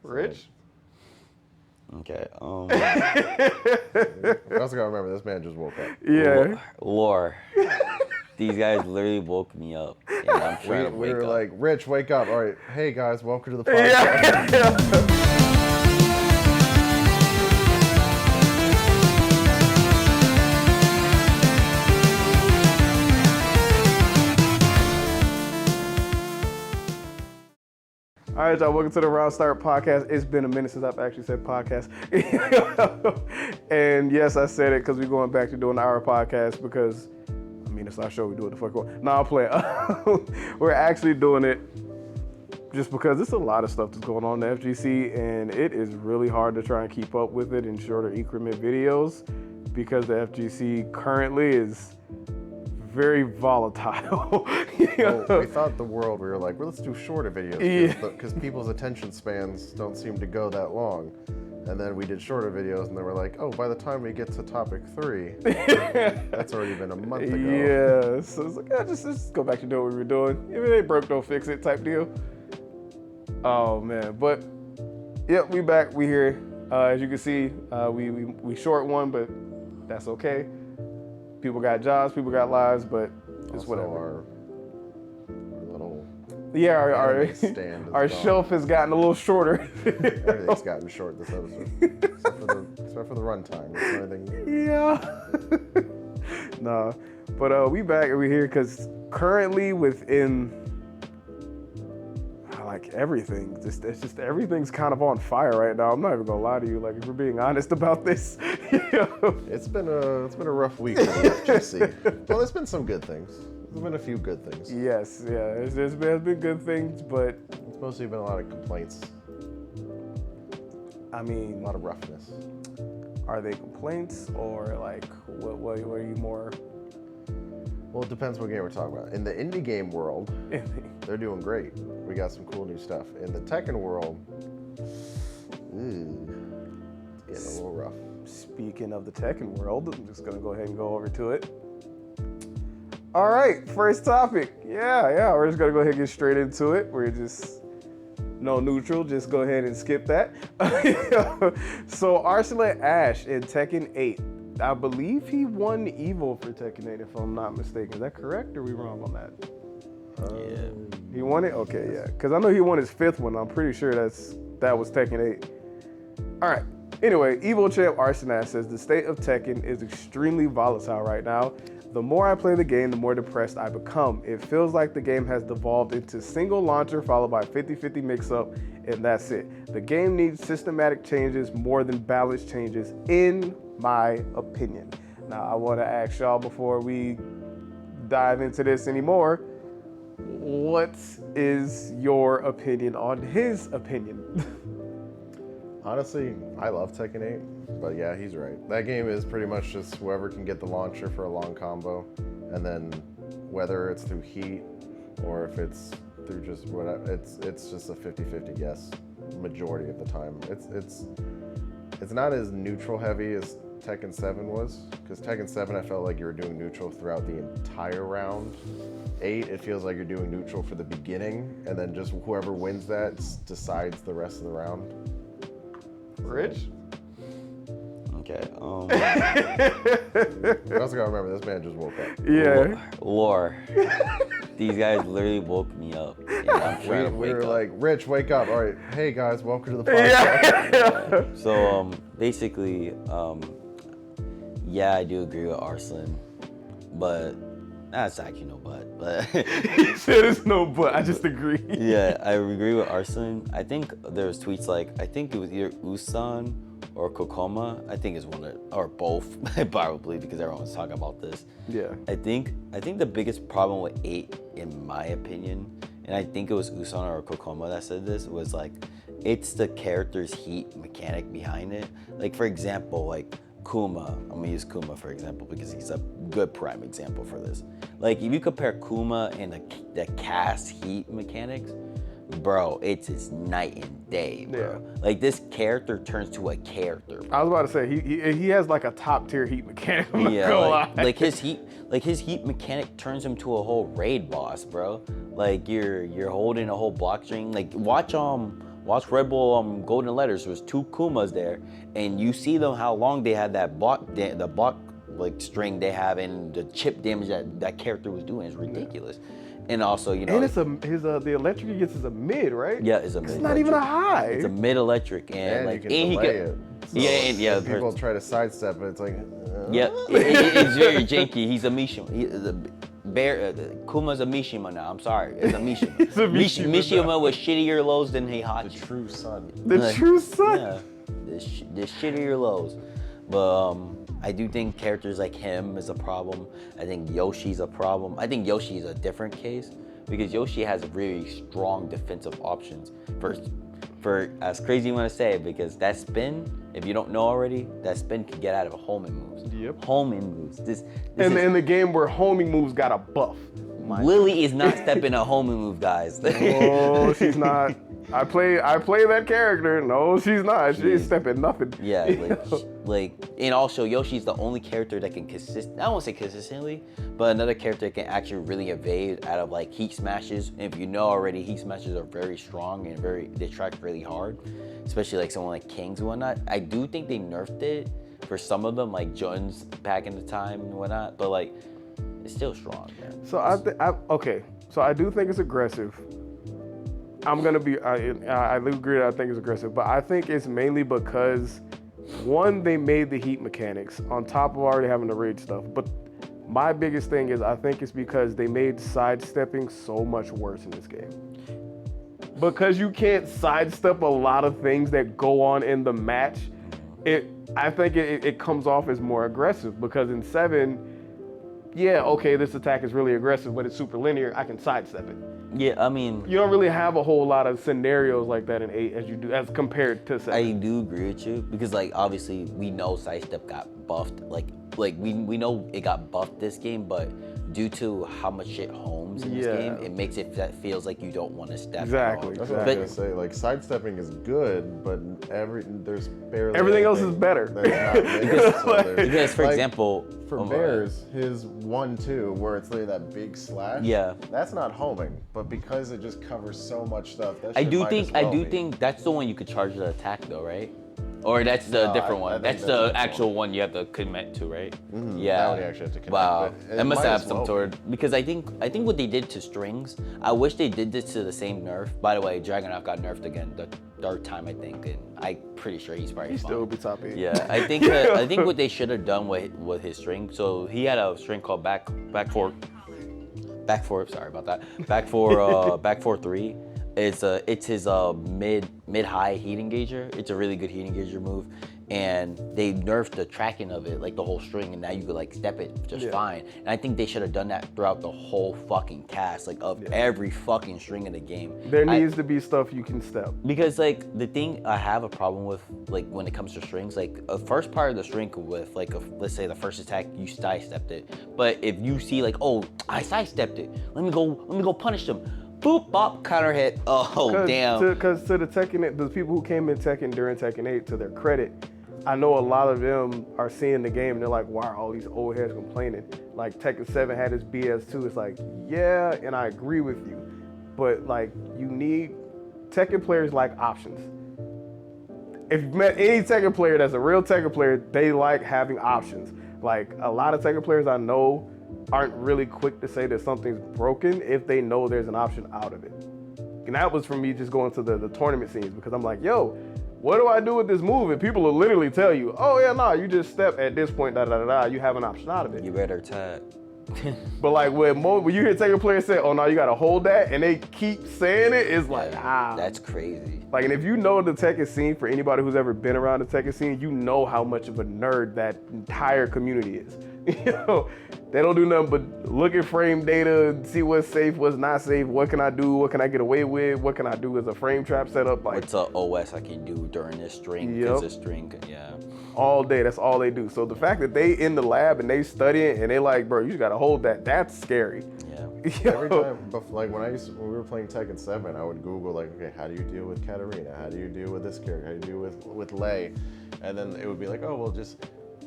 Rich? Okay. I also gotta remember, this man just woke up. Yeah. Lore. These guys literally woke me up, and I'm trying to We wake were up. like, Rich, wake up. All right, hey guys, welcome to the podcast. Yeah. All right, y'all, welcome to the RoundStart podcast. It's been a minute since I've actually said podcast. And yes, I said it because we're going back to doing our podcast because, I mean, it's our show. We do what the fuck we want. No, I'm playing. We're actually doing it just because there's a lot of stuff that's going on in the FGC, and it is really hard to try and keep up with it in shorter increment videos because the FGC currently is very volatile. Well, we thought we were like, well, let's do shorter videos because people's attention spans don't seem to go that long. And then we did shorter videos, and then we're like, oh, by the time we get to topic 3, that's already been a month ago. Yeah, so it's like, just go back to doing what we were doing. If it ain't broke, don't fix it type deal. Oh, man. But, yep, we back. We here. As you can see, we short one, but that's okay. People got jobs, people got lives, but it's Also, whatever. Our little our shelf has gotten a little shorter. Everything's gotten short this episode, except for the runtime. Yeah. Nah, but we back and we here because currently within like everything, it's just everything's kind of on fire right now. I'm not even gonna lie to you. Like, if we're being honest about this, it's been a rough week for the FGC. Well, there's been some good things. There's been a few good things. Yes, yeah, there's been good things, but it's mostly been a lot of complaints. I mean, a lot of roughness. Are they complaints or like what are you more? Well, it depends what game we're talking about. In the indie game world, they're doing great. We got some cool new stuff. In the Tekken world, it's getting a little rough. Speaking of the Tekken world, I'm just gonna go ahead and go over to it. All right, first topic. Yeah, we're just gonna go ahead and get straight into it. We're just no neutral, just go ahead and skip that. So Arslan Ash in Tekken 8. I believe he won Evo for Tekken 8, if I'm not mistaken. Is that correct, or are we wrong on that? Yeah. He won it? Okay, yeah. Because I know he won his 5th one. I'm pretty sure that was Tekken 8. All right. Anyway, Evo champ Arslan says, the state of Tekken is extremely volatile right now. The more I play the game, the more depressed I become. It feels like the game has devolved into single launcher followed by 50-50 mix-up, and that's it. The game needs systematic changes more than balanced changes, in my opinion. Now, I want to ask y'all before we dive into this anymore, what is your opinion on his opinion? Honestly, I love Tekken 8, but yeah, he's right. That game is pretty much just whoever can get the launcher for a long combo, and then whether it's through heat or if it's through just whatever, it's just a 50-50 guess majority of the time. It's not as neutral heavy as Tekken 7 was, because Tekken 7 I felt like you were doing neutral throughout the entire round. 8, it feels like you're doing neutral for the beginning, and then just whoever wins that decides the rest of the round. Rich? Okay. We also gotta remember, this man just woke up. Yeah. Lore. These guys literally woke me up, and I'm trying to We wake were up. like, Rich, wake up. All right, hey guys, welcome to the podcast. Yeah. So basically, yeah, I do agree with Arslan, but that's actually no but. He said it's no but, I just agree. Yeah, I agree with Arslan. I think there was tweets like, I think it was either Usan or Kokoma. I think it's one or both, probably, because everyone's talking about this. Yeah. I think the biggest problem with 8, in my opinion, and I think it was Usan or Kokoma that said this, was like, it's the character's heat mechanic behind it. Like, for example, like Kuma, I'm gonna use Kuma for example because he's a good prime example for this. Like, if you compare Kuma and the cast heat mechanics, bro, it's night and day, bro. Yeah. Like, this character turns to a character, bro. I was about to say he has like a top tier heat mechanic. I'm not Yeah, gonna like lie. his heat mechanic turns him to a whole raid boss, bro. Like, you're holding a whole block string. Like, watch Watch Red Bull Golden Letters. There's 2 Kumas there, and you see them how long they had the block like string they have, and the chip damage that character was doing is ridiculous. And also, you know, And it's the electric he gets is a mid, right? yeah, it's a mid. It's not even a high. It's a mid electric, and like you can delay it. So yeah. when people try to sidestep it. It's like. Yeah, it's very janky. He's a Mishima. Kuma's a Mishima now. I'm sorry, it's a Mishima. It's a Mishima Mishima with shittier lows than Heihachi. The true son. The true son. Yeah, the shittier lows. But I do think characters like him is a problem. I think Yoshi's a problem. I think Yoshi is a different case because Yoshi has really strong defensive options. For as crazy you want to say it, because that spin, if you don't know already, that spin can get out of homing moves. Yep. Homing moves. In the game where homing moves got a buff. Lily is not stepping a homing move, guys. Oh, she's not. I play that character. No, she's not. She ain't stepping nothing. Yeah, and also Yoshi's the only character that can I won't say consistently, but another character that can actually really evade out of like heat smashes. And if you know already, heat smashes are very strong and they track really hard, especially like someone like Kings and whatnot. I do think they nerfed it for some of them, like Jun's back in the time and whatnot, but like it's still strong, man. So So I do think it's aggressive. I'm gonna be. I agree that I think it's aggressive, but I think it's mainly because one, they made the heat mechanics on top of already having the rage stuff. But my biggest thing is I think it's because they made sidestepping so much worse in this game. Because you can't sidestep a lot of things that go on in the match. I think it comes off as more aggressive because in 7, yeah, okay, this attack is really aggressive, but it's super linear. I can sidestep it. Yeah, I mean, you don't really have a whole lot of scenarios like that in 8 as compared to 7. I do agree with you because like obviously we know sidestep got buffed. Like we know it got buffed this game, but due to how much shit homes in this game, it makes it that feels like you don't want to step. Exactly. That's what I was gonna say. Like sidestepping is good, but there's barely everything else is better. Because for example, for Bears, his 1-2 where it's like that big slash. Yeah. That's not homing, but because it just covers so much stuff, that I shit do might think as well I do be. think that's the one you could charge the attack though, right? Or that's the different one. I think That's that's the a different actual one you have to commit to, right? Yeah. That one you actually have to commit, Wow. but it That must might have as some well sort because I think what they did to strings, I wish they did this to the same nerf. By the way, Dragunov got nerfed again the 3rd time I think, and I'm pretty sure he's probably He fine. still would be top 8. Yeah, I think what they should have done with his string. So he had a string called back four. Sorry about that. Back 4-3. It's his mid high heat engager. It's a really good heat engager move, and they nerfed the tracking of it, like the whole string, and now you could like step it just fine. And I think they should have done that throughout the whole fucking cast, like of every fucking string in the game. There needs to be stuff you can step. Because like the thing I have a problem with, like when it comes to strings, like a first part of the string with like let's say the first attack you sidestepped it, but if you see like, oh, I sidestepped it, let me go punish them. Boop, bop, counter hit. Oh, damn. Because to the Tekken, the people who came in Tekken during Tekken 8, to their credit, I know a lot of them are seeing the game and they're like, why are all these old heads complaining? Like Tekken 7 had its BS too. It's like, yeah, and I agree with you. But like, Tekken players like options. If you've met any Tekken player that's a real Tekken player, they like having options. Like a lot of Tekken players I know aren't really quick to say that something's broken if they know there's an option out of it. And that was from me just going to the tournament scenes because I'm like, yo, what do I do with this move? And people will literally tell you, oh yeah, no, you just step at this point, you have an option out of it. You better tag. But like when you hear Tekken players say, oh no, you gotta hold that, and they keep saying it, it's like, That's crazy. Like, and if you know the Tekken scene, for anybody who's ever been around the Tekken scene, you know how much of a nerd that entire community is. You know, they don't do nothing but look at frame data, see what's safe, what's not safe, what can I do, what can I get away with, what can I do as a frame trap setup. Like, what's a OS I can do during this string? Because this string, all day, that's all they do. So the fact that they in the lab and they studying and they like, bro, you just gotta hold that, that's scary. Yeah. Every time, like when we were playing Tekken 7, I would Google like, okay, how do you deal with Katarina? How do you deal with this character? How do you deal with Lei? And then it would be like, oh, well, just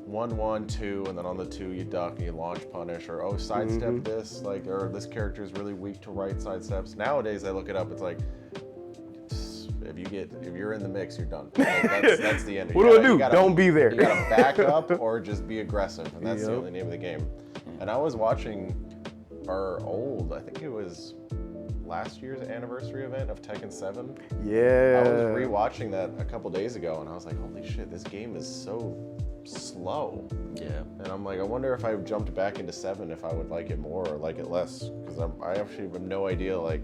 1-1, 2, and then on the 2 you duck and you launch punish, or oh, sidestep this, like, or this character is really weak to right sidesteps. Nowadays I look it up, it's like, if you if you're in the mix, you're done. Like, that's the end. What do I do? Don't be there. You gotta back up or just be aggressive, and that's the Yep. only name of the game. And I was watching our I think it was last year's anniversary event of Tekken 7. Yeah. I was rewatching that a couple days ago, and I was like, holy shit, this game is so slow. Yeah. And I'm like, I wonder if I jumped back into 7, if I would like it more or like it less. Because I actually have no idea, like,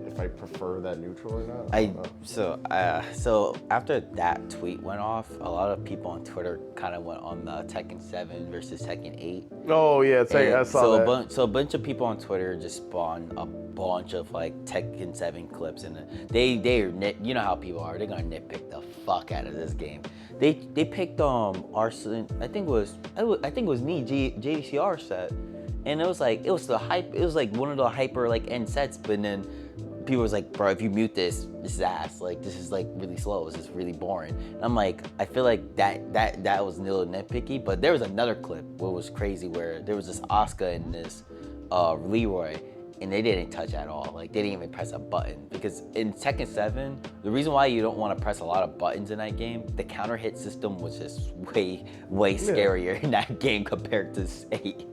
if I prefer that neutral or not. I don't know. So after that tweet went off, a lot of people on Twitter kind of went on the Tekken 7 versus Tekken 8. Oh yeah, I saw that. So a bunch of people on Twitter just spawned a bunch of like Tekken 7 clips, and you know how people are. They're gonna nitpick the fuck out of this game. They picked Arsenal. I think it was me JCR set, and it was like one of the hyper like end sets, but then people was like, bro, if you mute this is ass. Like, this is like really slow. This is really boring. And I'm like, I feel like that was a little nitpicky. But there was another clip what was crazy where there was this Asuka and this Leroy, and they didn't touch at all. Like, they didn't even press a button. Because in Tekken 7, the reason why you don't want to press a lot of buttons in that game, the counter hit system was just way scarier in that game compared to 8.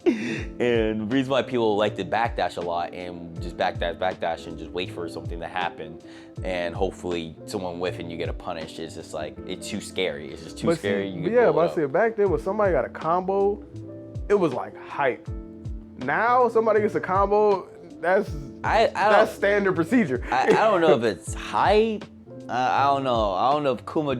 And the reason why people like to backdash a lot and just backdash and just wait for something to happen, and hopefully someone whiff and you get a punish, is just like, it's too scary. It's just too scary. But I said back then when somebody got a combo, it was like hype. Now somebody gets a combo, that's standard procedure. I don't know if it's hype. I don't know. I don't know if Akuma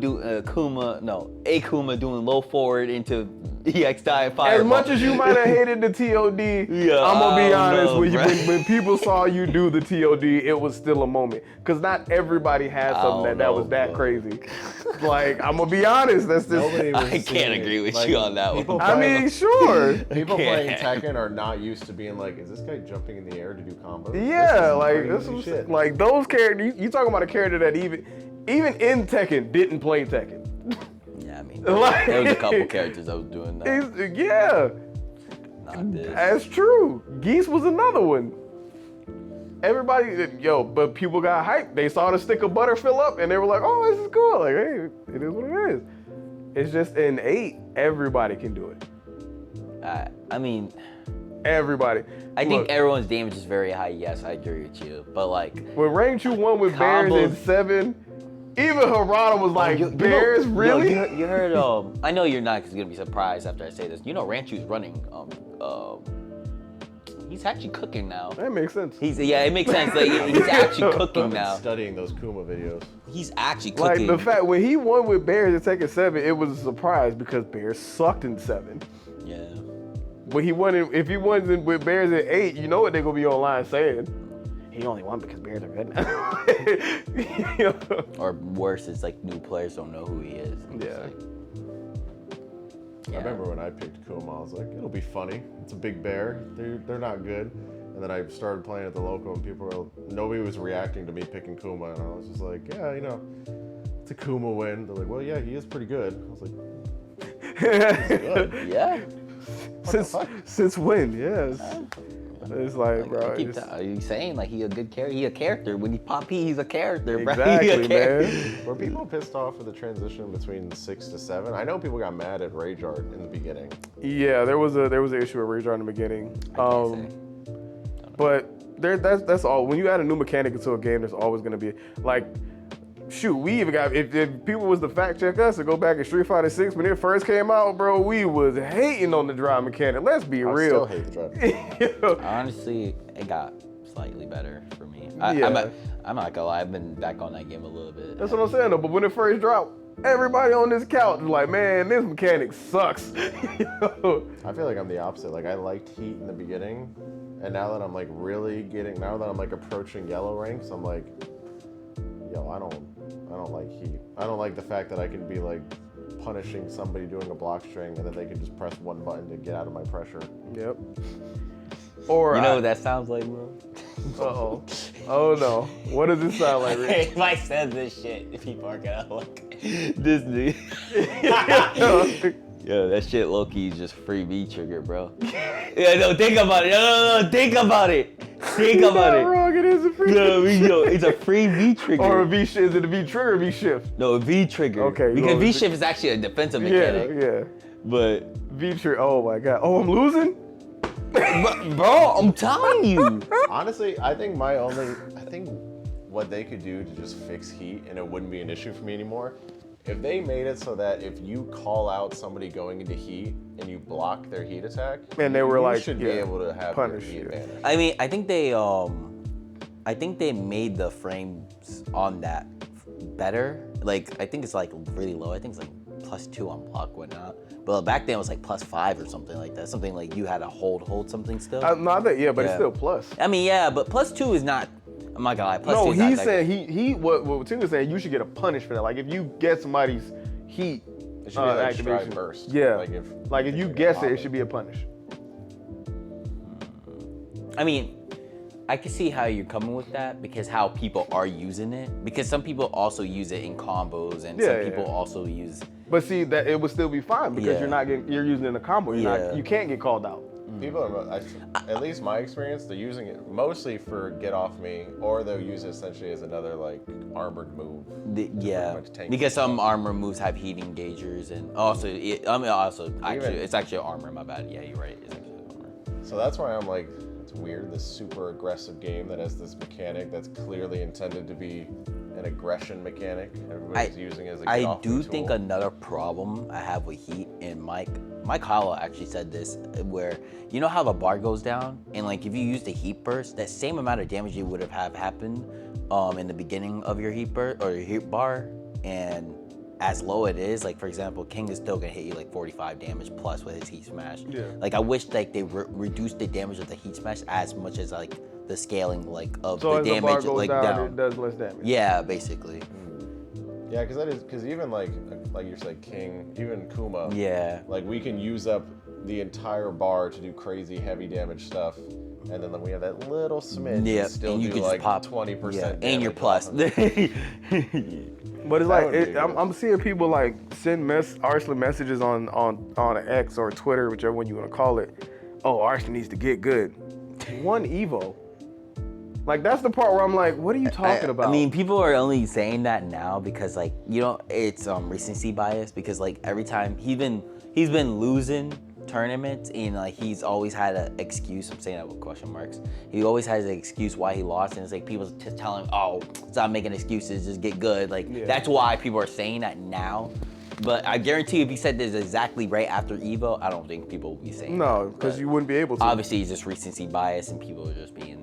doing low forward into EX die fireball. As much as you might have hated the TOD, I'm gonna be honest. When people saw you do the TOD, it was still a moment. Cause not everybody had something that was that crazy. Like, I'm gonna be honest. That's just. I can't agree with you on that one. I mean, sure. People playing Tekken are not used to being like, is this guy jumping in the air to do combos? Yeah, like this was shit. Like those characters. You talking about a character that even in Tekken didn't play Tekken. Yeah, I mean, there was a couple characters that was doing that. Yeah. Not this. That's true. Geese was another one. Everybody, but people got hyped. They saw the stick of butter fill up, and they were like, "Oh, this is cool." Like, hey, it is what it is. It's just in 8, everybody can do it. I mean, everybody. I think everyone's damage is very high. Yes, I agree with you. But like, when Rank 2 won with Bears in 7, even Harada was like, Bears, really? You heard, I know you're not gonna be surprised after I say this. You know, Ranchu's running, he's actually cooking now. That makes sense. It makes sense. Like, he's actually cooking now. Studying those Kuma videos. He's actually cooking. Like, the fact, when he won with Bears in Tekken 7, it was a surprise because Bears sucked in 7. Yeah. When if he won with Bears in 8, you know what they're gonna be online saying. He only won because Bears are good now. Or worse, it's like new players don't know who he is. Yeah. I remember when I picked Kuma, I was like, it'll be funny. It's a big bear. They're not good. And then I started playing at the local, and nobody was reacting to me picking Kuma, and I was just like, yeah, it's a Kuma win. They're like, well, yeah, he is pretty good. I was like, he's good. Yeah. Since when? Yes. It's like, bro. Are you saying like he a good character? He a character. When he pop he's a character, bro. Exactly, man. Were people pissed off with the transition between 6 to 7? I know people got mad at Rage Art in the beginning. Yeah, there was an issue with Rage Art in the beginning. But that's all. When you add a new mechanic into a game, there's always gonna be like. Shoot, we even got, if people was to fact check us and go back in Street Fighter 6 when it first came out, bro, we was hating on the drive mechanic. Let's be real. I still hate the drive. Honestly, it got slightly better for me. Yeah. I'm not gonna lie, I've been back on that game a little bit. That's what I'm saying though, but when it first dropped, everybody on this couch was like, man, this mechanic sucks. I feel like I'm the opposite. Like, I liked Heat in the beginning, and now that I'm like now that I'm like approaching yellow ranks, I'm like, yo, I don't like Heat. I don't like the fact that I can be like punishing somebody doing a block string and then they can just press one button to get out of my pressure. Yep. Or you know what that sounds like, bro? Uh-oh. Oh no. What does it sound like, Rick? If I said this shit, people are gonna like this dude. Yo, that shit low-key is just free V trigger, bro. Yeah, no, think about it. No, think about it. Think about it. Wrong It is a free. No, yo, it's a free V trigger. Or a V shift. Is it a V trigger or V shift? No, a V trigger. Okay, Because well, V shift is actually a defensive mechanic. Yeah. But, V trigger. Oh my god. Oh, I'm losing. bro, I'm telling you. Honestly, I think what they could do to just fix heat and it wouldn't be an issue for me anymore. If they made it so that if you call out somebody going into heat and you block their heat attack, And they were you like, should be able to have punish your heat you. advantage. I mean, I think they made the frames on that better. Like, I think it's like really low. I think it's like +2 on block, whatnot. But back then it was like +5 or something like that. Something like you had to hold something still. No, I think, but it's Yeah. still plus. I mean, yeah, but +2 is not. I'm not gonna lie. +2 No, is not he that said good. what Tim was saying, you should get a punish for that. Like if you get somebody's heat It should be like activation. stride burst. Yeah. Like if you guess it, it should be a punish. I mean, I can see how you're coming with that because how people are using it. Because some people also use it in combos, and some people also use. But see that it would still be fine because Yeah. you're using it in a combo. Yeah. You can't get called out. People are, at least my experience, they're using it mostly for get off me, or they'll use it essentially as another like armored move. Yeah, much tank because yourself. some armor moves have heat engagers, and actually it's actually armor. My bad. Yeah, you're right. It's actually armor. So that's why I'm like, it's weird, this super aggressive game that has this mechanic that's clearly intended to be an aggression mechanic. Everybody's using it as a get I off do me think tool. another problem I have with heat, and Mike Hollow actually said this, where you know how the bar goes down, and like if you use the heat burst, that same amount of damage you would have happened in the beginning of your heat burst or your heat bar, and as low it is, like for example, King is still gonna hit you like 45 damage plus with his heat smash. Yeah. Like I wish like they reduced the damage of the heat smash as much as like the scaling like of So the as the bar damage goes like down, it does less damage. Yeah, basically. Yeah, because even like you're saying King, even Kuma, Yeah. like we can use up the entire bar to do crazy heavy damage stuff, and then we have that little smidge Yeah, and still and you do could just like pop 20%. Yeah, and you're damage plus. off of it. But it's That like would be I'm seeing people like send Arslan messages on X or Twitter, whichever one you want to call it. Oh, Arslan needs to get good. One Evo. Like that's the part where I'm like, what are you talking about? I mean, people are only saying that now because like it's recency bias because like every time he's been losing tournaments and like he's always had an excuse. I'm saying that with question marks. He always has an excuse why he lost, and it's like people just tell him, oh, stop making excuses, just get good. Like that's why people are saying that now. But I guarantee if he said this exactly right after Evo, I don't think people would be saying no, that. because But you wouldn't be able to. obviously it's just recency bias and people are just being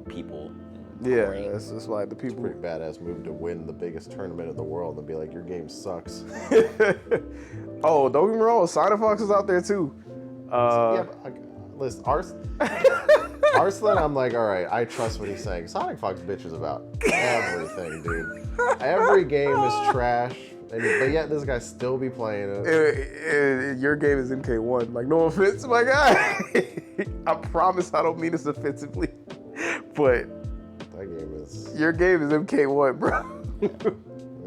people. Yeah, Great. it's just like the people. Pretty badass move to win the biggest tournament in the world and be like, your game sucks. Oh, don't get me wrong, Sonic Fox is out there too. Yeah, but, listen, Arslan, I'm like, all right, I trust what he's saying. Sonic Fox bitches about everything, dude. Every game is trash, but yet this guy still be playing it. Your game is MK1. Like, no offense, my guy. I promise I don't mean this offensively, but That game is, your game is MK1, bro.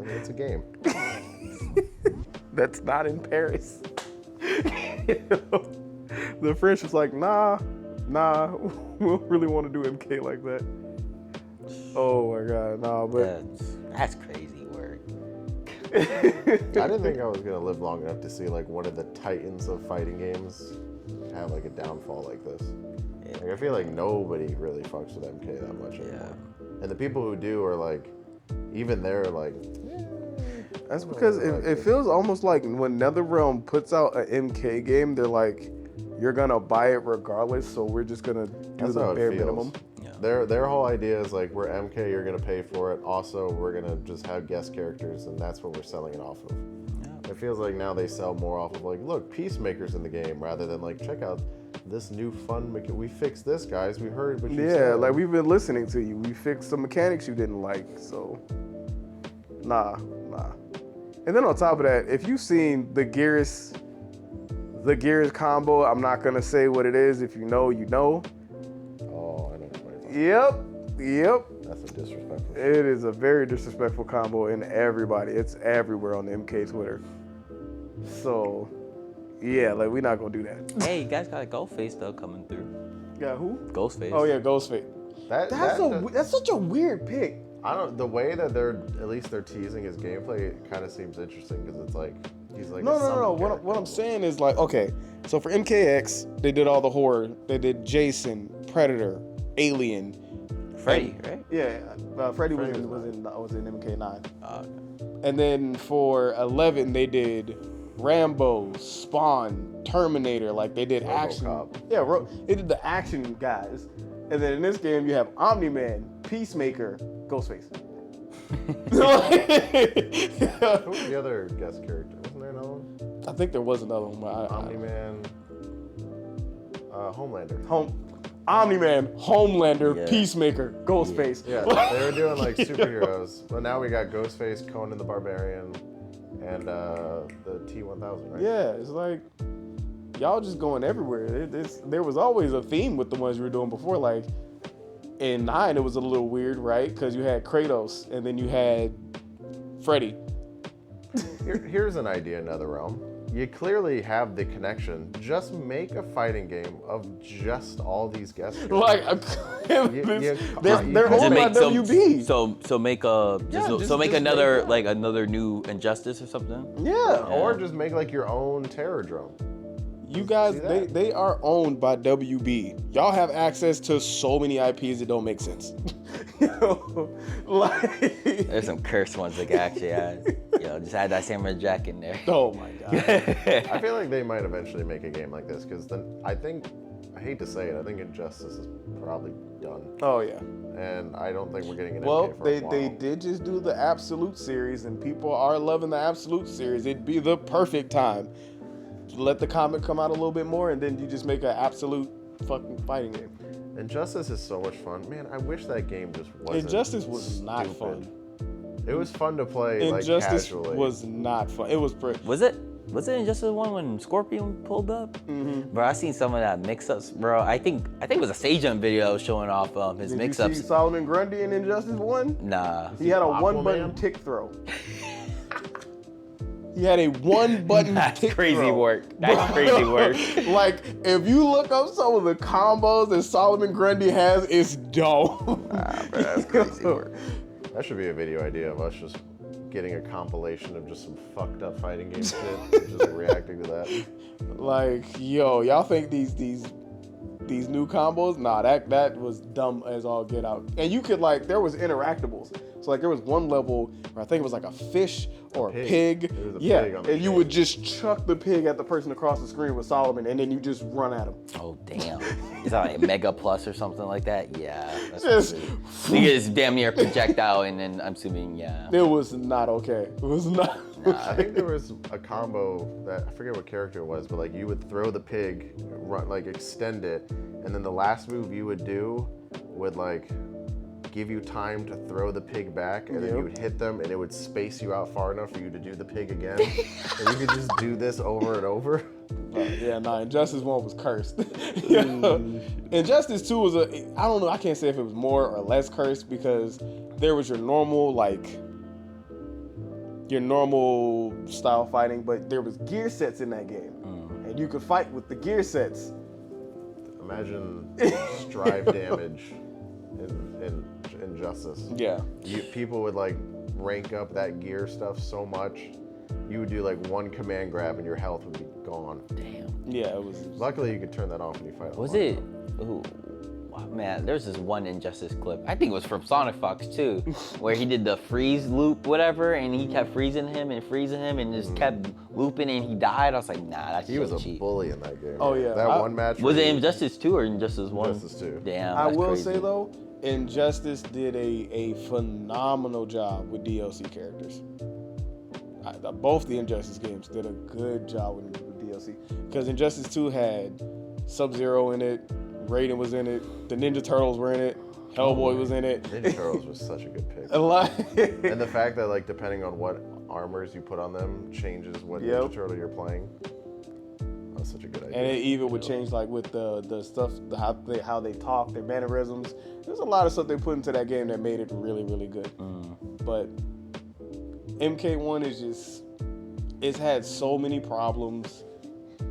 it's a game. That's not in Paris. The French was like, nah, we don't really want to do MK like that. Oh my God, nah, but That's crazy work. I didn't think I was gonna live long enough to see like one of the titans of fighting games have like a downfall like this. Like, I feel like nobody really fucks with MK that much anymore. And the people who do are like, even they're like, that's because it feels almost like when NetherRealm puts out an MK game, they're like, you're gonna buy it regardless, so we're just gonna do that's the how bare it feels. minimum. Their whole idea is like, we're MK, you're gonna pay for it. Also, we're gonna just have guest characters, and that's what we're selling it off of. It feels like now they sell more off of like, look, peacemakers in the game, rather than like, check out this new fun. We fixed this, guys. We heard what you said. Yeah, like we've been listening to you. We fixed some mechanics you didn't like, so nah. And then on top of that, if you've seen the Gears combo, I'm not gonna say what it is. If you know, you know. Oh, I know what you're talking Yep. about. That's a disrespectful. It is a very disrespectful combo in everybody. It's everywhere on the MK Twitter. So, yeah, like we're not gonna do that. Hey, you guys got a Ghostface though coming through. Got who? Ghostface. Oh yeah, Ghostface. That's such a weird pick. I don't. The way that they're teasing his gameplay, it kind of seems interesting because it's like he's like No. What I'm saying is like, okay, so for MKX, they did all the horror. They did Jason, Predator, Alien, Freddy, right? Yeah, Freddy was Freddy in MK9. Oh, okay. And then for 11, they did Rambo, Spawn, Terminator. Like they did action. Yeah, they did the action guys. And then in this game, you have Omni-Man, Peacemaker, Ghostface. Who was the other guest character? Wasn't there another one? I think there was another one. But Omni-Man, Homelander. Omni-Man, Homelander, Yeah. Peacemaker, Ghostface. Yeah, they were doing like superheroes. But now we got Ghostface, Conan the Barbarian, and the T-1000, right? Yeah, it's like y'all just going everywhere. There was always a theme with the ones you were doing before. Like in 9, it was a little weird, right? Because you had Kratos and then you had Freddy. Here's an idea, another realm. You clearly have the connection. Just make a fighting game of just all these guest characters. Like they're owned by WB. So make a make another like another new Injustice or something. Yeah. Or just make like your own terror drone. You guys, do that. they are owned by WB. Y'all have access to so many IPs that don't make sense. You know, like There's some cursed ones that can actually add. Just add that Samurai Jack in there. oh my god. I feel like they might eventually make a game like this because then I hate to say it, I think Injustice is probably done. Oh yeah. And I don't think we're getting an Well, MK for a while. they did just do the Absolute series, and people are loving the Absolute series. It'd be the perfect time to let the comic come out a little bit more, and then you just make an absolute fucking fighting game. Injustice is so much fun. Man, I wish that game just wasn't Injustice was not stupid. fun. It was fun to play Injustice casually. was not fun. It was pretty. Was it Injustice 1 when Scorpion pulled up? Mm-hmm. Bro, I seen some of that mix-ups, bro. I think it was a Sage Jump video showing off his Did mix-ups. you see Solomon Grundy in Injustice 1? Nah. He had a Aquaman? one-button tick throw. He had a one-button That's tick crazy throw. work. That's crazy work. Like, if you look up some of the combos that Solomon Grundy has, it's dope. Bro, that's crazy work. That should be a video idea of us just getting a compilation of just some fucked up fighting game shit and just reacting to that. Like, yo, y'all think these new combos? Nah, that was dumb as all get out. And you could there was interactables. So there was one level where I think it was like a fish or a pig. There was a yeah, pig on the and you stage. would just chuck the pig at the person across the screen with Solomon, and then you just run at him. Oh, damn. Is that like Mega Plus or something like that? Yeah. That's Just, crazy. You get damn near projectile, and then I'm assuming, yeah. it was not okay. It was not. I think there was a combo that I forget what character it was, but you would throw the pig, run, extend it, and then the last move you would do would give you time to throw the pig back, and then you would hit them, and it would space you out far enough for you to do the pig again. And you could just do this over and over. Yeah, nah, Injustice 1 was cursed. Injustice 2 was I don't know, I can't say if it was more or less cursed because there was your normal style fighting, but there was gear sets in that game. And you could fight with the gear sets. Imagine strive damage in Injustice. Yeah. People would rank up that gear stuff so much, you would do one command grab and your health would be gone. Damn. Yeah, it was. Luckily, you could turn that off when you fight. Was it? Ooh, man, there's this one Injustice clip. I think it was from Sonic Fox too, where he did the freeze loop, whatever, and he kept freezing him, and just kept looping, and he died. I was like, nah, that's He so was a cheap. bully in that game. Oh, yeah. That one match. Was where it he- Injustice 2 or Injustice 1? Injustice 2. Damn, I that's will crazy. say though, Injustice did a phenomenal job with DLC characters. Both the Injustice games did a good job with DLC because Injustice 2 had Sub-Zero in it, Raiden was in it, the Ninja Turtles were in it, Hellboy was in it. Ninja Turtles was such a good pick. A lot. And the fact that depending on what armors you put on them changes what Ninja Turtle you're playing. That's such a good idea. And it even would change with the stuff, how they talk, their mannerisms. There's a lot of stuff they put into that game that made it really, really good. But MK1 is just, it's had so many problems.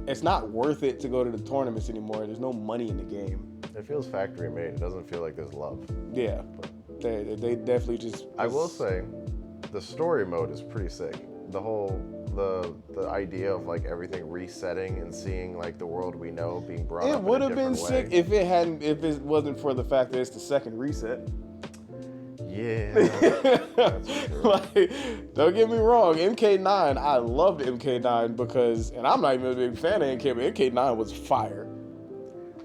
It's not worth it to go to the tournaments anymore. There's no money in the game. It feels factory made. It doesn't feel like there's love. Yeah, they definitely just. I will say, the story mode is pretty sick. The whole the idea of like everything resetting and seeing like the world we know being brought up. It would in a have been different sick way. if it wasn't for the fact that it's the second reset. Yeah. That's true. Like, don't get me wrong, MK9, I loved MK9 because, and I'm not even a big fan of MK, but MK9 was fire.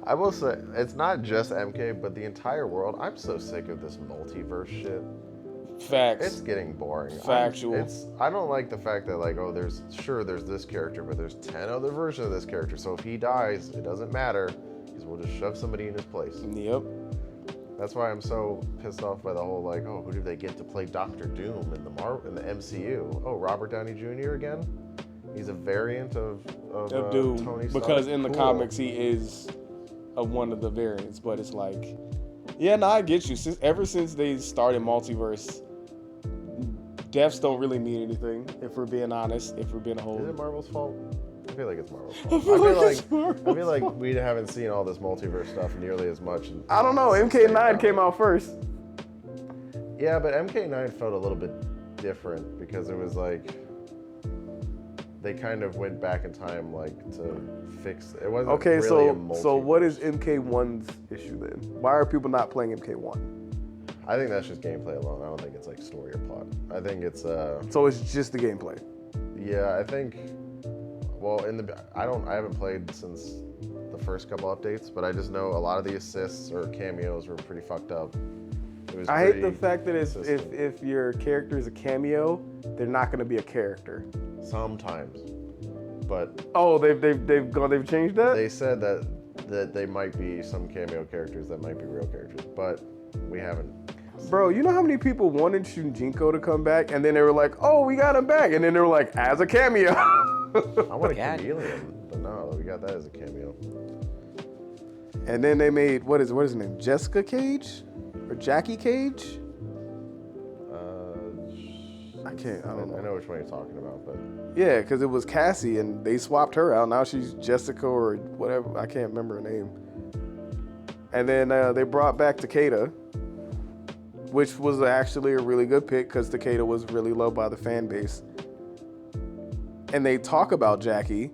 I will say, it's not just MK, but the entire world. I'm so sick of this multiverse shit. Facts. It's getting boring. Factual. I don't like the fact that like, oh, there's this character, but there's 10 other versions of this character. So if he dies, it doesn't matter because we'll just shove somebody in his place. Yep. That's why I'm so pissed off by the whole like, oh, who do they get to play Doctor Doom in the MCU? Oh, Robert Downey Jr. again? He's a variant of Doom, Tony Stark. because in the Cool. comics he is one of the variants, but it's like, yeah, no, I get you. Ever since they started multiverse, deaths don't really mean anything. If we're being honest, if we're being a Is whole. it Marvel's fault? I feel like it's Marvel's I fault. feel I feel like we haven't seen all this multiverse stuff nearly as much. I don't know. since they MK9 came out first. Yeah, but MK9 felt a little bit different because it was like they kind of went back in time like to fix it. Wasn't Okay, really a so multiverse. what is MK1's issue then? Why are people not playing MK1? I think that's just gameplay alone. I don't think it's like story or plot. I think it's So it's just the gameplay. yeah, I think well I haven't played since the first couple updates, but I just know a lot of the assists or cameos were pretty fucked up. It was I hate the pretty fact that consistent. if your character is a cameo, they're not going to be a character. Sometimes. But Oh, they've changed that? they said that they might be some cameo characters that might be real characters, but we haven't. Bro, you know how many people wanted Shunjinko to come back, and then they were like, "Oh, we got him back," and then they were like, "As a cameo." I want a Yeah. chameleon, but no, we got that as a cameo. And then they made what is his name? Jessica Cage or Jackie Cage? I don't know. I know which one you're talking about, but Yeah, because it was Cassie, and they swapped her out. Now she's Jessica or whatever. I can't remember her name. And then they brought back Takeda, which was actually a really good pick because Takeda was really loved by the fan base. And they talk about Jackie,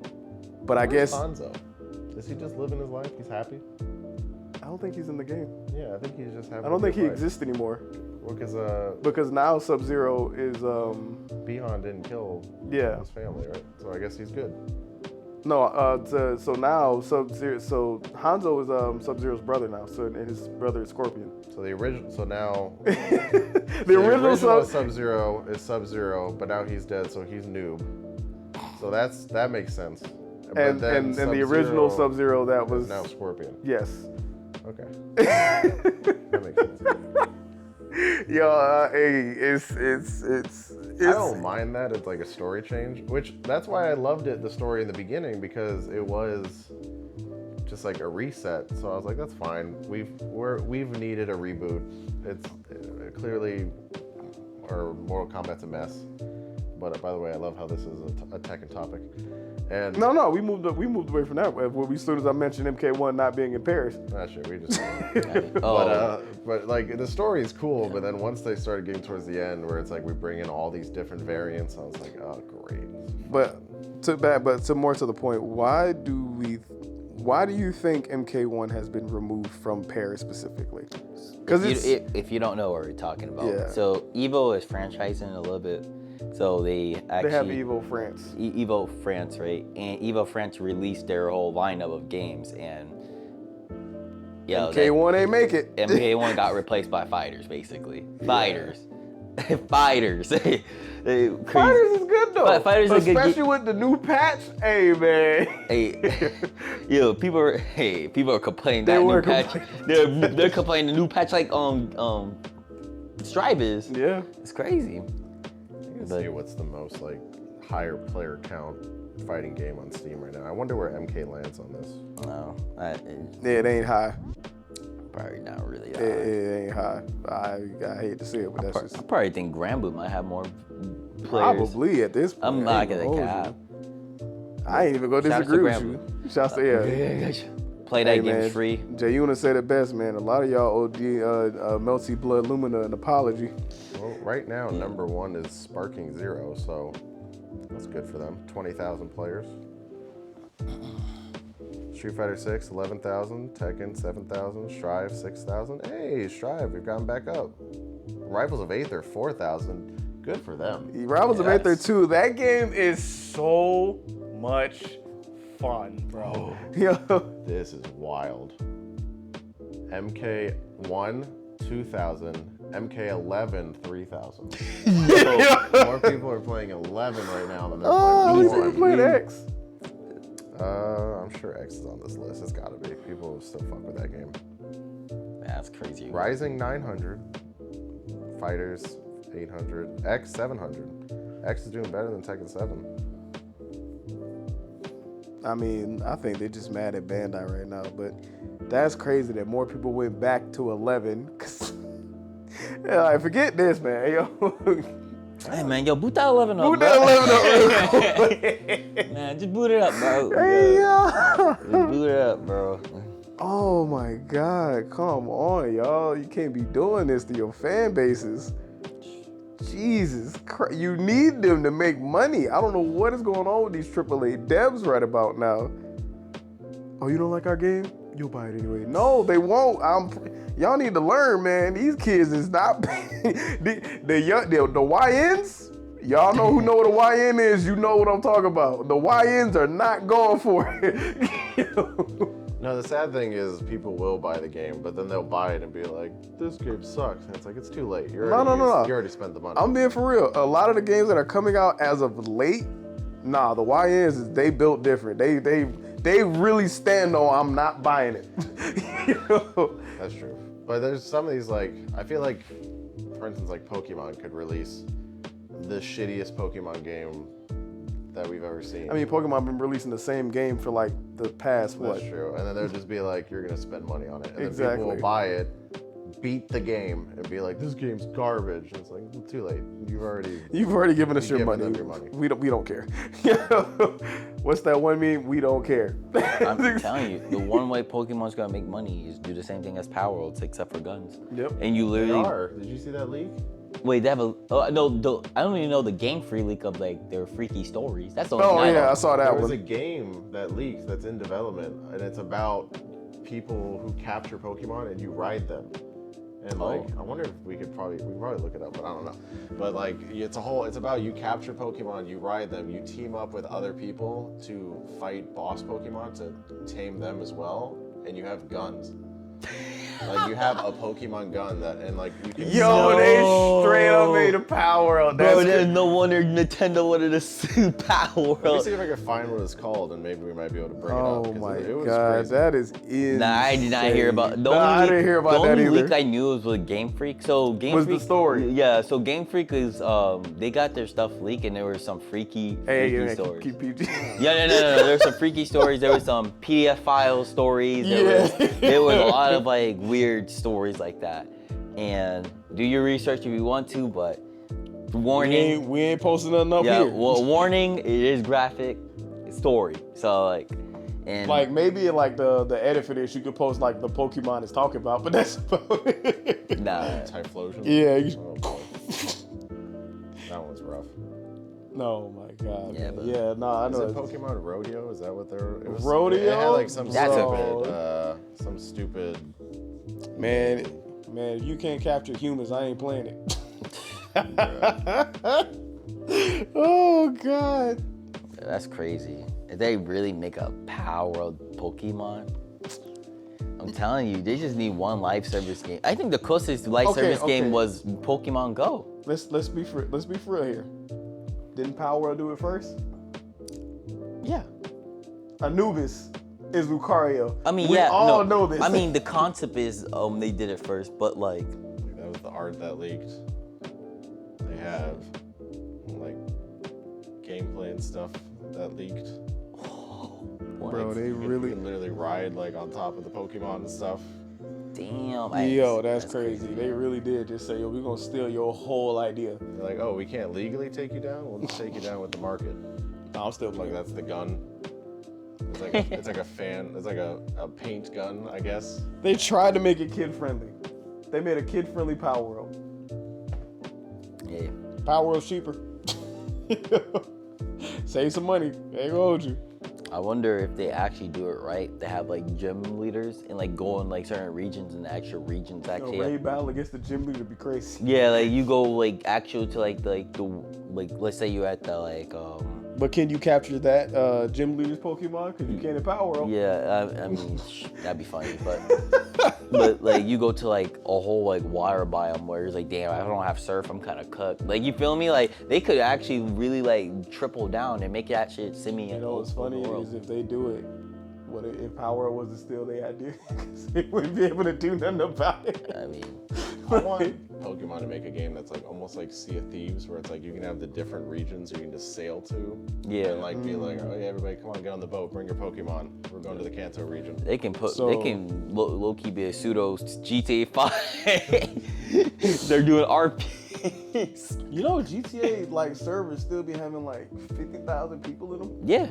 but I where's guess Hanzo? Is he just living his life? He's happy? I don't think he's in the game. Yeah, I think he's just happy. I don't think he exists anymore Well, because now Sub-Zero is Bihan didn't kill yeah. his family, right? So I guess he's good. No, so now Sub-Zero, so Hanzo is Sub-Zero's brother now, so and his brother is Scorpion. So the original, so now the original Sub-Zero is Sub-Zero, but now he's dead, so he's Noob. So that makes sense. But and then the original Sub-Zero that is was now Scorpion. yes. Okay. That makes sense. Yo, hey, it's I don't mind that. It's like a story change, which that's why I loved it, the story in the beginning, because it was just like a reset. So I was like, that's fine. We've needed a reboot. It's clearly our Mortal Kombat's a mess. But by the way, I love how this is a Tekken topic. And No, we moved away from that. As soon as I mentioned MK1 not being in Paris. shit, we just. Oh, But like the story is cool, but then once they started getting towards the end, where it's like we bring in all these different variants, I was like, oh great. But more to the point, why do you think MK1 has been removed from Paris specifically? Because if you don't know what we're talking about, Yeah. so Evo is franchising a little bit. So they actually have Evo France. Evo France, right? And Evo France released their whole lineup of games, and MK1 ain't make it. MK1 got replaced by fighters, basically. Fighters. Fighters. Crazy. Fighters is good though. Fighters is good. Especially with the new patch. Hey man. Hey, yo, people are complaining They that were new patch. They're complaining the new patch like Strive is. Yeah. It's crazy. Let's see what's the most like higher player count fighting game on Steam right now. I wonder where MK lands on this. No, It ain't high. probably not really. It ain't high. I hate to say it, but that's I just probably think Granblue might have more players. probably at this point. I'm I not ain't gonna hold cap. you. I ain't even gonna Shout out to disagree with Granblue. you. Shouts to yeah. Play that Hey, game man, free. Jay Una said it best, man. A lot of y'all OD Melty Blood Lumina an apology. Well, right now, number 1 is Sparking Zero, so that's good for them. 20,000 players. Street Fighter 6, 11,000. Tekken, 7,000. Strive, 6,000. Hey, Strive, we've gotten back up. Rivals of Aether, 4,000. Good for them. Rivals of Aether 2, that game is so much fun, bro. Yo. This is wild. MK1, 2,000. MK11, 3,000. More people are playing 11 right now than they're Oh, playing he's 1. playing X. I'm sure X is on this list. It's gotta be. People still fuck with that game. That's crazy. Rising 900. Fighters 800. X 700. X is doing better than Tekken 7. I mean, I think they're just mad at Bandai right now, but that's crazy that more people went back to 11. Yeah, like, forget this, man. Yo. Hey man, yo, boot that 11 up, Boot bro. that 11 up real quick. Man, just boot it up, bro. Hey, yo. Just boot it up, bro. Oh my God, come on, y'all. You can't be doing this to your fan bases. Jesus Christ. You need them to make money. I don't know what is going on with these AAA devs right about now. Oh, you don't like our game? You'll buy it anyway. No, they won't. Y'all need to learn, man. These kids is not the YNs. Y'all know who know what a YN is. You know what I'm talking about. The YNs are not going for it. No, the sad thing is people will buy the game, but then they'll buy it and be like, this game sucks. And it's like, it's too late. You already spent the money. I'm being for real. A lot of the games that are coming out as of late, nah, the YNs, they built different. They really stand on, I'm not buying it. You know? That's true. But there's some of these, like, I feel like, for instance, like Pokemon could release the shittiest Pokemon game that we've ever seen. I mean, Pokemon been releasing the same game for like the past, That's true. And then they'll just be like, you're gonna spend money on it. And then people will buy it, beat the game, and be like, this game's garbage. And it's like, well, too late. You've already given us your money. We don't care. What's that one meme? We don't care. I'm telling you, the one way Pokemon's gonna make money is do the same thing as Power Worlds, except for guns. Yep. And you literally Did you see that leak? wait. They have a I don't even know the Game Free leak of like their freaky stories. That's the only thing Oh I know. yeah, I saw that There one. was a game that leaked that's in development, and it's about people who capture Pokemon and you ride them. And like, I wonder if we could probably look it up, but I don't know. But like, it's about you capture Pokemon, you ride them, you team up with other people to fight boss Pokemon to tame them as well, and you have guns. Like you have a Pokemon gun and like you can They straight up made a Power World. Bro, there's no wonder Nintendo wanted to sue Power Let me World. see if I can find what it's called, and maybe we might be able to bring it up. Oh 'cause my it was God, crazy. that is insane. Nah, I did not hear about. I didn't hear about that The only either. leak I knew was with Game Freak. So Game Was Freak the story. Yeah, so Game Freak is they got their stuff leaked, and there were some freaky stories. keep PG. Yeah, no. There were some freaky stories. There was some PDF file stories. There was a lot of like weird stories like that. And do your research if you want to, but warning. We ain't posting nothing up Yeah, here. well, warning. It is graphic story. So like, and Like maybe in like the edit for this, you could post like the Pokemon is talking about, but that's about it. nah. Typhlosion? Yeah. Oh, boy. That one's rough. No, my God. Yeah, man. but- Yeah, no, I Is know. it Pokemon Rodeo? Is that what they're? It was, Rodeo? It had like some That's stupid. Man, if you can't capture humans, I ain't playing it. Oh God. That's crazy. If they really make a Power World Pokemon, I'm telling you, they just need one live service game. I think the closest live service game was Pokemon Go. Let's be for real here. Didn't Power World do it first? Yeah. Anubis is Lucario. I mean, we yeah. all know this. I mean, the concept is they did it first, but like, That was the art that leaked. They have like gameplay and stuff that leaked. what? Bro, they You really. can literally ride like on top of the Pokemon and stuff. Damn. Yo, that's crazy. They really did just say, yo, we're gonna steal your whole idea. They're like, oh, we can't legally take you down. We'll just take you down with the market. No, I'm still Like playing. that's the gun. It's like a fan. It's like a paint gun, I guess. They tried to make it kid friendly. They made a kid friendly Power World. Yeah. Power World's cheaper. Save some money. They ain't gonna hold you. I wonder if they actually do it right. They have like gym leaders and like go in like certain regions and the actual regions actually. Raid battle against the gym leader would be crazy. Yeah, like you go like actual to like the let's say you're at the like But can you capture that gym leader's Pokemon? Because you can't in Power World. yeah, I mean that'd be funny, but but like you go to like a whole like water biome where it's like, damn, I don't have surf, I'm kind of cooked. Like you feel me? Like they could actually really like triple down and make that shit semi. You know what's funny is if they do it, if Power World was still their idea, because they wouldn't be able to do nothing about it. I mean, I want Pokemon to make a game that's like almost like Sea of Thieves, where it's like you can have the different regions you can just sail to. Yeah. And like be like, oh yeah, everybody, come on, get on the boat, bring your Pokemon. We're going to the Kanto region. they can So- low key be a pseudo GTA 5. They're doing RPs. You know, GTA like servers still be having like 50,000 people in them. Yeah.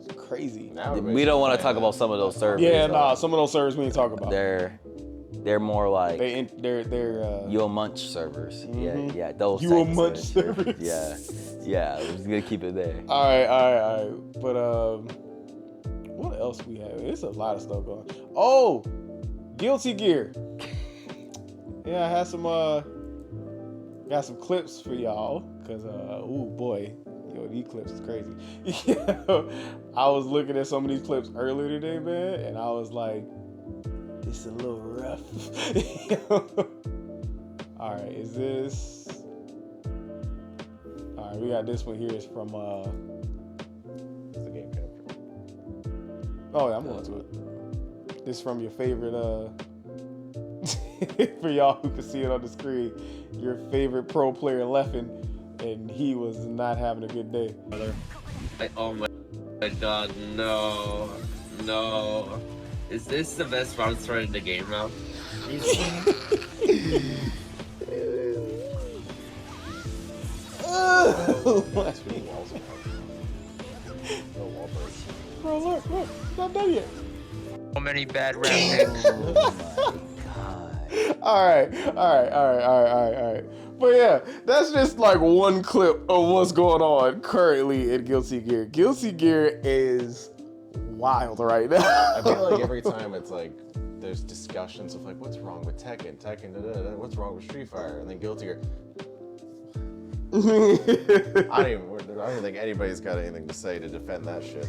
It's crazy. Now We don't want to talk about some of those servers. Yeah, though. nah. Some of those servers we ain't talking about. They're more like They're You'll Munch servers. Yeah, those. You'll types of Munch servers. servers. Yeah. We're just gonna keep it there. All right. But what else we have? There's a lot of stuff going. Oh, Guilty Gear. Yeah, I had some got some clips for y'all, cause ooh boy, yo, these clips is crazy. Yeah, I was looking at some of these clips earlier today, man, and I was like, it's a little rough. All right, is this? All right, we got this one here. It's from It's the game capture. Oh, yeah, I'm going to it. This from your favorite, for y'all who can see it on the screen, your favorite pro player, Leffen, and he was not having a good day. Oh my god, no. Is this the best RoundStart in the game now? That's two walls of no wall breaks. Bro, look, it's not done yet. So many bad round picks. Oh my god. All right. But yeah, that's just like one clip of what's going on currently in Guilty Gear. Guilty Gear is wild right now. I feel like every time it's like there's discussions of like what's wrong with Tekken, what's wrong with Street Fighter, and then Guilty Gear. I don't even think anybody's got anything to say to defend that shit.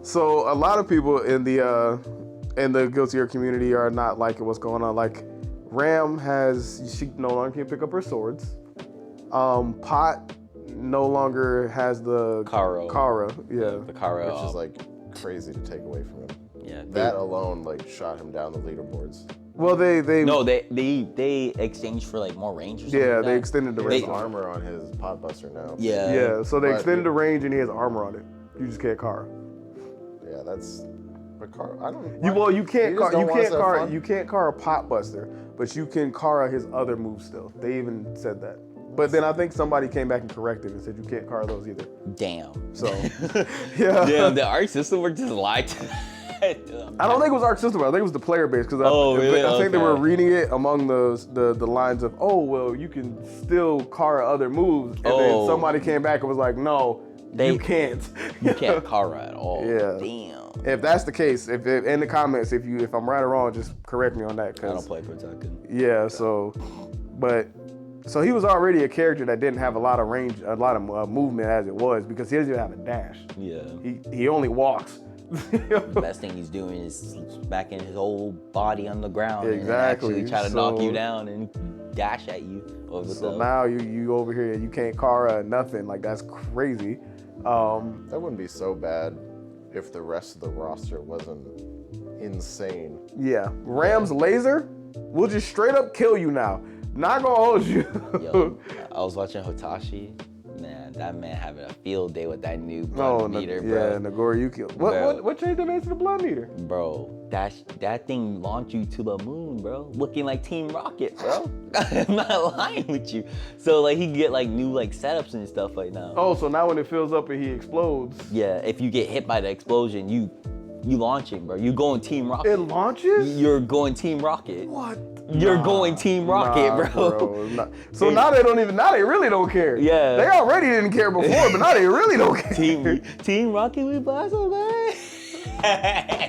So a lot of people in the Guilty Gear community are not liking what's going on. Like Ram she no longer can pick up her swords. Pot no longer has the Kara. Yeah. The Kara. Which is like crazy to take away from him. yeah. That alone like shot him down the leaderboards. Well, they exchanged for like more range or something. yeah, like they that. extended the He range. has armor on his Potbuster now. Yeah. Yeah, so they But- extended the range and he has armor on it. You just can't Kara. Yeah, that's. But I don't. You can't just don't want us to have fun? you can't Kara Potbuster, but you can Kara his other moves still. They even said that. But then I think somebody came back and corrected and said you can't Kara those either. Damn. So yeah. Damn, the Arc system were just lied to. I don't think it was Arc System. I think it was the player base because really? I think they Okay. were reading it among the lines of, oh well, you can still Kara other moves, and then somebody came back and was like, no, you can't. You can't Kara at all. Yeah. Damn. If that's the case, if in the comments, if I'm right or wrong, just correct me on that. I don't play Tekken. Yeah. So he was already a character that didn't have a lot of range, a lot of movement as it was because he doesn't have a dash. Yeah. He only walks. The best thing he's doing is smacking his whole body on the ground Exactly. and actually try to knock you down and dash at you. So now you over here, you can't Kara nothing. Like that's crazy. That wouldn't be so bad if the rest of the roster wasn't insane. Yeah, Ram's laser will just straight up kill you now. Not gonna hold you. Yo, I was watching Hotashi. Man, that man having a field day with that new blood meter, bro. Yeah, Nagoriyuki. What changed the name to the blood meter? Bro, that thing launched you to the moon, bro. Looking like Team Rocket, bro. I'm not lying with you. So like he can get like new like setups and stuff like now. Oh, so now when it fills up and he explodes. Yeah, if you get hit by the explosion, you You launching, bro. You going Team Rocket. It launches? You're going Team Rocket. What? You're going Team Rocket, bro. So now they really don't care. Yeah. They already didn't care before, but now they really don't care. Team Rocket, we blossom, man.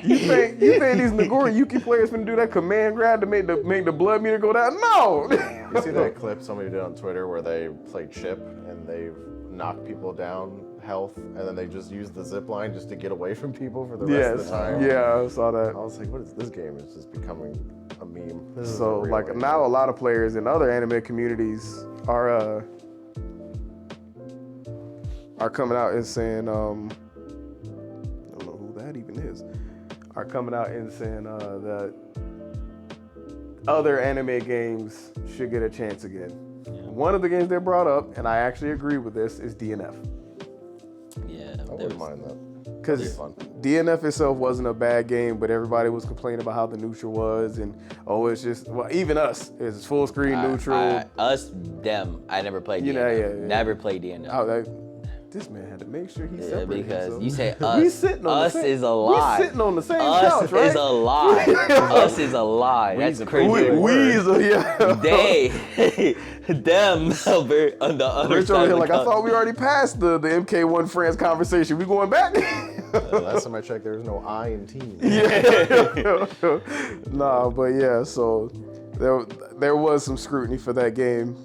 You think these Nagori Yuki players finna do that command grab to make the blood meter go down? No. You see that clip somebody did on Twitter where they play Chip and they've knocked people down health and then they just use the zip line just to get away from people for the rest of the time? Yeah, I saw that. I was like, what is this game? Is just becoming a meme. This So like now a lot of players in other anime communities are coming out and saying I don't know who that even is, are coming out and saying that other anime games should get a chance again. Yeah. One of the games they brought up, and I actually agree with this, is DNF. Yeah, I wouldn't mind that. Because DNF itself wasn't a bad game, but everybody was complaining about how the neutral was, and it's just, well, even us, it's full screen neutral. Them. I never played DNF. Yeah. Never played DNF. This man had to make sure he separated because himself. you say us. Us is a lie. We sitting on the same couch, right? Us is a lie. Us is a lie. That's crazy. Them over on the other Rich side over here of the like, I couch. thought we already passed the MK1 France conversation. We going back? Last time I checked, there was no I in team. Nah, but yeah, so there was some scrutiny for that game.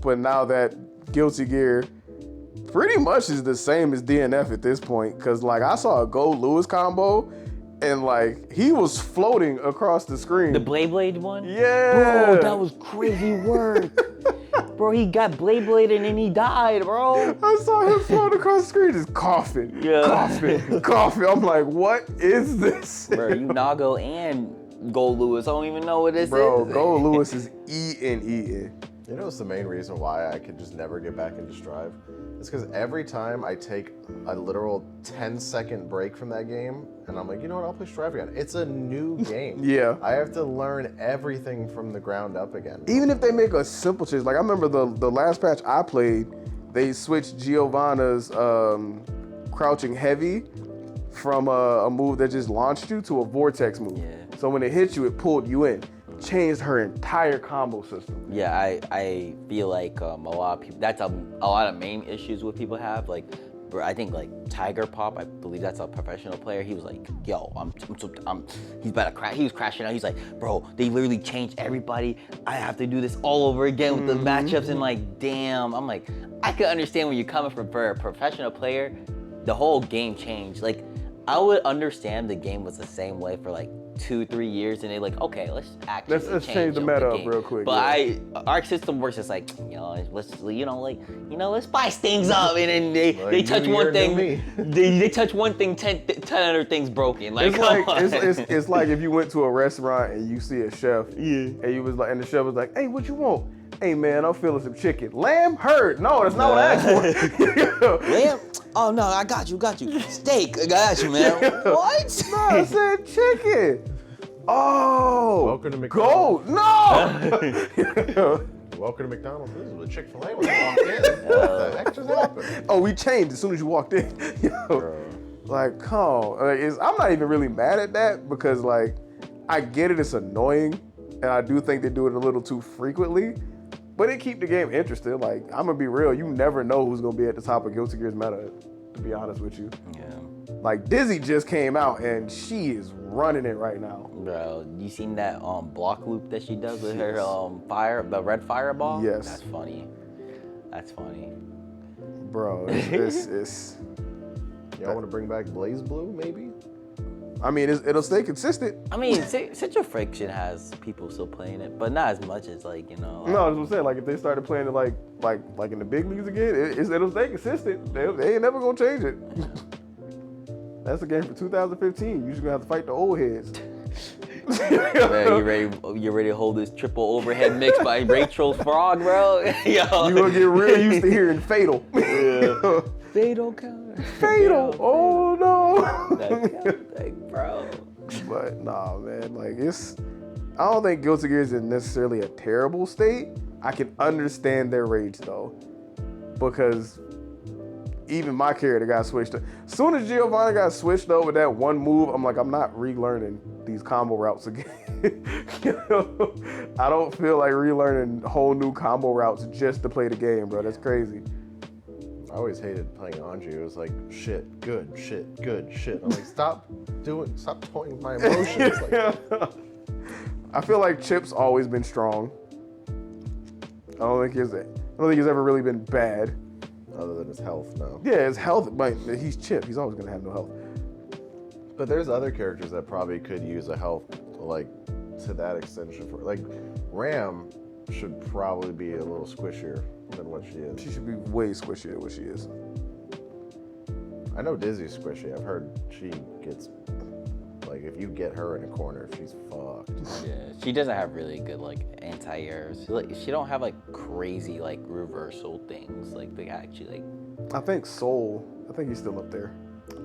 But now that Guilty Gear pretty much is the same as DNF at this point, because like I saw a Gold Lewis combo and like he was floating across the screen. The Blade one? Yeah. Bro, that was crazy work. Bro, he got Blade and then he died, bro. I saw him float across the screen just coughing. Coughing. I'm like, what is this? Bro, you Nago and Gold Lewis. I don't even know what this is. Bro, Gold Lewis is eating. You know, it's the main reason why I could just never get back into Strive. It's because every time I take a literal 10-second break from that game, and I'm like, you know what, I'll play Strive again. It's a new game. Yeah. I have to learn everything from the ground up again. Even if they make a simple change, like I remember the last patch I played, they switched Giovanna's crouching heavy from a move that just launched you to a vortex move. Yeah. So when it hit you, it pulled you in. Changed her entire combo system. Yeah, I feel like a lot of people, that's a lot of main issues what people have. Like, I think like Tiger Pop, I believe that's a professional player. He was like, yo, he's about to crash. He was crashing out. He's like, bro, they literally changed everybody. I have to do this all over again with the matchups, and like, damn. I'm like, I could understand where you're coming from. For a professional player, the whole game changed. Like, I would understand the game was the same way for like 2-3 years, and they're like, okay, let's change the meta up real quick. But our system works just like, let's spice things up, and then they touch one thing, they touch one thing, 10 other things broken. Like, it's like if you went to a restaurant and you see a chef, and the chef was like, hey, what you want? Hey man, I'm feeling some chicken. Lamb? Heard. No, that's not what I asked for. Lamb? Oh no, I got you. Steak, I got you, man. What? No, I said chicken. Oh. Welcome to McDonald's. No. Welcome to McDonald's. This was a Chick-fil-A when I walked in. What the heck just happened? Oh, we changed as soon as you walked in. Like, come on. I'm not even really mad at that because like, I get it, it's annoying. And I do think they do it a little too frequently. But it keep the game interesting. Like, I'm gonna be real, you never know who's gonna be at the top of Guilty Gear's meta, to be honest with you. Yeah. Like, Dizzy just came out and she is running it right now. Bro, you seen that block loop that she does with her the red fireball? Yes. That's funny. Bro, it's Y'all want to bring back Blaze Blue, maybe? I mean, it'll stay consistent. I mean, Central Friction has people still playing it, but not as much as like, you know. No, that's what I'm saying. Like, if they started playing it like in the big leagues again, it'll stay consistent. They ain't never gonna change it. That's a game for 2015. You just gonna have to fight the old heads. Man, you ready to hold this triple overhead mix by Rachel's Frog, bro? Yo. You gonna get real used to hearing Fatal. Yeah. Fatal counter. Fatal. Oh no. Like, bro. But nah, man. Like, I don't think Guilty Gear is in necessarily a terrible state. I can understand their rage though, because even my character got switched. As soon as Giovanni got switched over that one move, I'm like, I'm not relearning these combo routes again. I don't feel like relearning whole new combo routes just to play the game, bro. That's crazy. I always hated playing Anju. It was like shit, good, shit, good, shit. I'm like, stop toying with my emotions. Like, I feel like Chip's always been strong. I don't think he's ever really been bad. other than his health, no. Yeah, his health, but he's Chip. He's always gonna have no health. But there's other characters that probably could use a health, like, to that extension. For like, Ram should probably be a little squishier than what she is. She should be way squishier than what she is. I know Dizzy's squishy. I've heard she gets, like, if you get her in a corner, she's fucked. Yeah, she doesn't have really good like anti-airs. She don't have like crazy like reversal things. Like they actually like. I think Soul. I think he's still up there.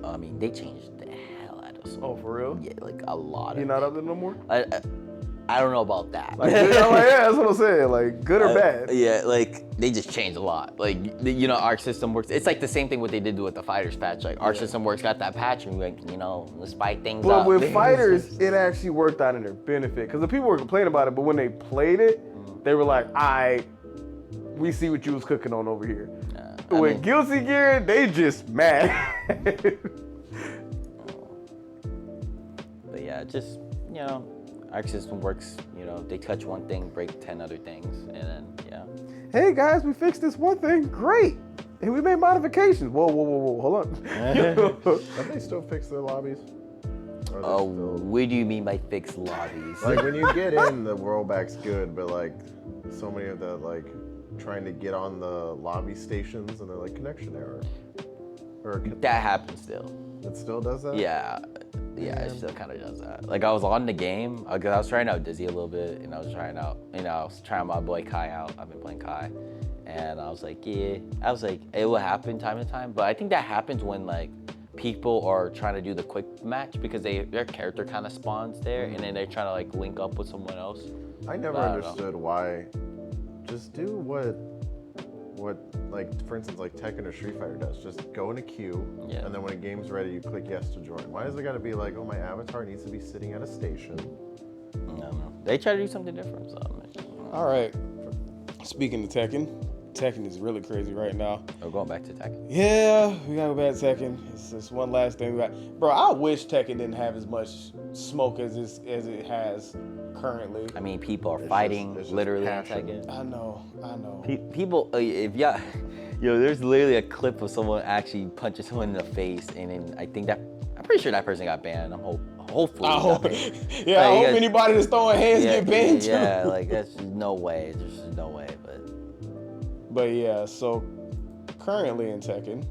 I mean, they changed the hell out of Soul. Oh, for real? Yeah, like a lot. He not up there no more? I don't know about that. Like, yeah, that's what I'm saying. Like, good or bad? Yeah, like they just changed a lot. Like you know, Arc System works. It's like the same thing what they did with the Fighters patch. Like Arc System works got that patch, and like you know, let's spike things But up. with Fighters, it actually worked out in their benefit because the people were complaining about it, but when they played it, they were like, we see what you was cooking on over here. With Guilty Gear, they just mad. But yeah, just you know, Arc System works. You know, they touch one thing, break 10 other things, and then yeah. Hey guys, we fixed this one thing. Great. And we made modifications. Whoa, hold on. Don't they still fix their lobbies? Oh, what do you mean by fixed lobbies? Like, when you get in, the rollback's good, but like, so many of the, like, trying to get on the lobby stations, and they're like, connection error. Or that happens still. It still does that? Yeah, it still kind of does that. Like I was on the game, cause I was trying out Dizzy a little bit, and I was trying out, I was trying my boy Kai out. I've been playing Kai, and I was like, it will happen time to time, but I think that happens when like people are trying to do the quick match because their character kind of spawns there, and then they're trying to like link up with someone else. I never understood why. Just do what, like, for instance, like Tekken or Street Fighter does. Just go in a queue, and then when a game's ready, you click yes to join. Why is it gotta be like, oh, my avatar needs to be sitting at a station? I don't know. They try to do something different, so All right. Speaking of Tekken is really crazy right now. We're going back to Tekken. Yeah, we gotta go back to Tekken. It's just one last thing we got. Bro, I wish Tekken didn't have as much smoke as it has currently. I mean, people are fighting literally in passion. Tekken. I know. People, if y'all, there's literally a clip of someone actually punching someone in the face, and then I'm pretty sure that person got banned. Hopefully. I hope Like, anybody that's throwing hands get banned too. Yeah, like that's just no way. There's just no way, But yeah, so currently in Tekken,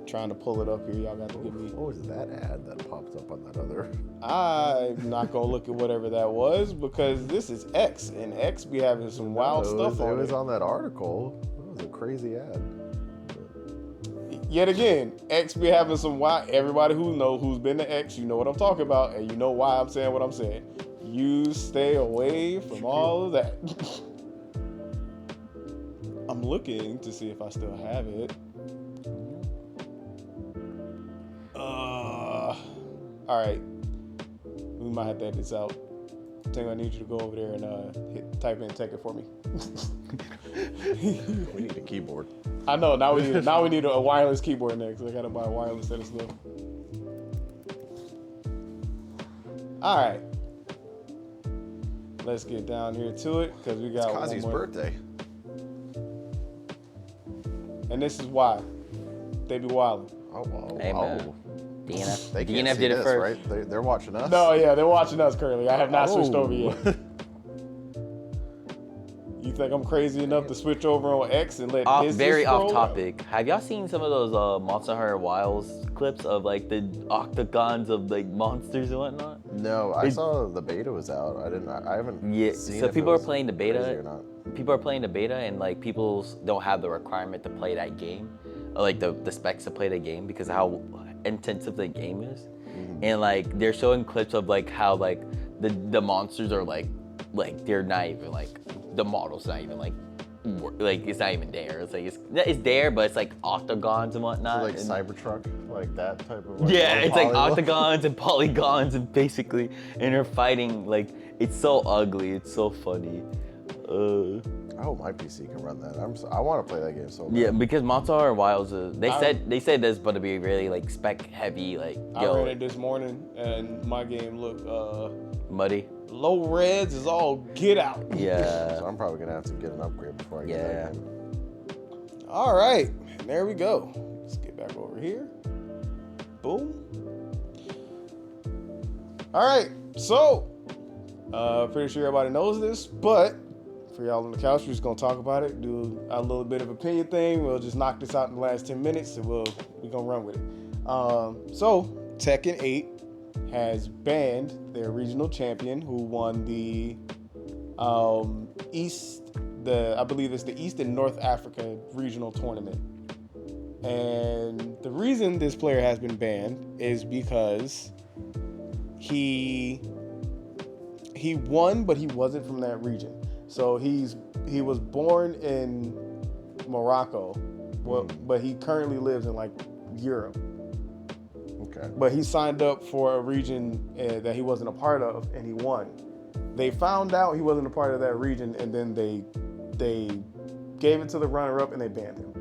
trying to pull it up here. Y'all got to give me. What was that ad that popped up on that other? I'm not gonna look at whatever that was because this is X, and X be having some wild stuff on it. It was on that article. It was a crazy ad. Yet again, X be having some wild. Everybody who's been to X, you know what I'm talking about, and you know why I'm saying what I'm saying. You stay away from all of that. I'm looking to see if I still have it. All right. We might have to edit this out. Tango, I need you to go over there and type in Tekken for me. We need a keyboard. I know. Now we need a wireless keyboard next. I gotta buy a wireless set of stuff. All right. Let's get down here to it because we got It's Kazi's birthday. And this is why they be wilding. Oh, wow. hey man, DNF. They can't DNF see did it this, first. right? They're watching us. No, yeah, they're watching us currently. I have not switched over yet. You think I'm crazy enough to switch over on X and let this Very scroll? off topic. Have y'all seen some of those Monster Hunter Wilds clips of like the octagons of like monsters and whatnot? No, I saw the beta was out. I haven't. Yeah, seen so if people it are was playing the crazy beta. or not. People are playing the beta, and like people don't have the requirement to play that game, or like the specs to play the game because of how intensive the game is. And like they're showing clips of like how like the monsters are like they're not even like the model's not even like like it's not even there. It's like it's there, but it's like octagons and whatnot. Like and, Cybertruck, like that type of. Like, yeah, it's like polygon. octagons and polygons and basically, and they're fighting. Like it's so ugly. It's so funny. I hope my PC can run that. I want to play that game so bad. Yeah, because Monster Hunter Wilds, they said this, but to be really like spec heavy, like I ran it this morning, and my game looked muddy. low reds is all get out. Yeah. So I'm probably gonna have to get an upgrade before I get that game. All right, there we go. Let's get back over here. Boom. All right, so pretty sure everybody knows this, but for y'all on the couch, we're just gonna talk about it, do a little bit of opinion thing. We'll just knock this out in the last 10 minutes, and we're gonna run with it. So Tekken 8 has banned their regional champion, who won the I believe it's the East and North Africa regional tournament. And the reason this player has been banned is because he won, but he wasn't from that region. So he was born in Morocco, but he currently lives in like Europe. Okay. But he signed up for a region that he wasn't a part of, and he won. They found out he wasn't a part of that region, and then they gave it to the runner-up, and they banned him.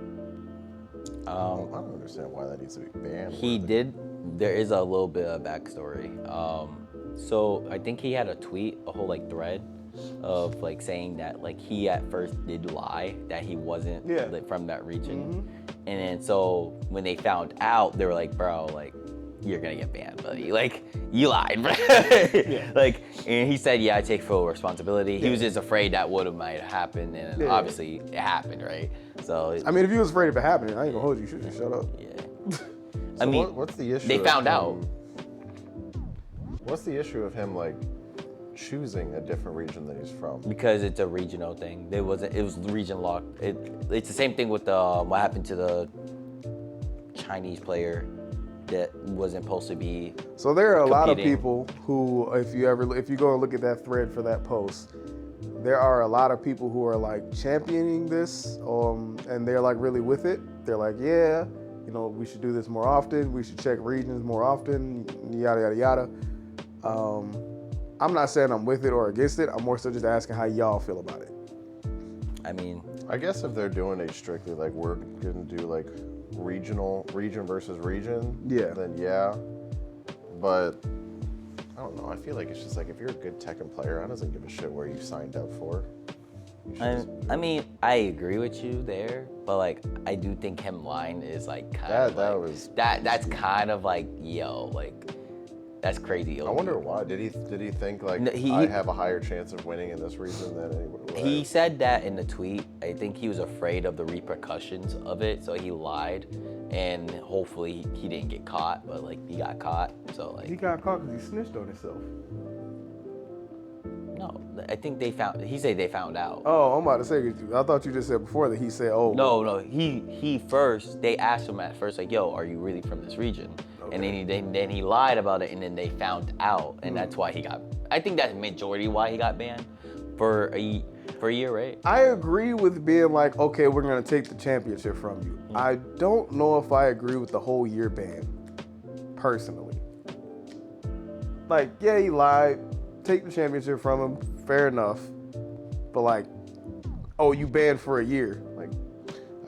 I don't understand why that needs to be banned. There is a little bit of backstory. So I think he had a tweet, a whole like thread of like saying that like he at first did lie that he wasn't like, from that region. And then so when they found out, they were like, bro, like you're gonna get banned, buddy. Like you lied, bro. Like, and he said, yeah, I take full responsibility. He was just afraid that might have happened, and obviously it happened, right? So I mean, if you was afraid of it happening, I ain't gonna hold you. You should just shut up. Yeah. So I mean, what's the issue? They found out. What's the issue of him like choosing a different region that he's from? Because it's a regional thing. It was region locked. It's the same thing with what happened to the Chinese player that wasn't supposed to be. So there are a lot of competing. people who, if you go and look at that thread for that post, there are a lot of people who are like championing this, and they're like really with it. They're like, yeah, you know, we should do this more often. We should check regions more often. Yada yada yada. I'm not saying I'm with it or against it. I'm more so just asking how y'all feel about it. I mean, I guess if they're doing it strictly like we're gonna do like region versus region, then yeah. But I don't know. I feel like it's just like if you're a good Tekken player, I doesn't give a shit where you signed up for. I mean, I agree with you there, but like I do think him lying is like kind of that's kind of like like that's crazy. I wonder why. Did he think like I have a higher chance of winning in this region than anybody? He said that in the tweet. I think he was afraid of the repercussions of it, so he lied, and hopefully he didn't get caught, but like he got caught. So like He got caught because he snitched on himself. no, I think he said they found out. Oh, I'm about to say, I thought you just said before that he said, oh. No, he first, they asked him at first like, yo, are you really from this region? Okay. And then he lied about it, and then they found out, and that's why I think that's majority why he got banned for a year, right? I agree with being like, okay, we're gonna take the championship from you. I don't know if I agree with the whole year ban, personally. Like, yeah, he lied, take the championship from him, fair enough. But like, oh, you banned for a year. Like,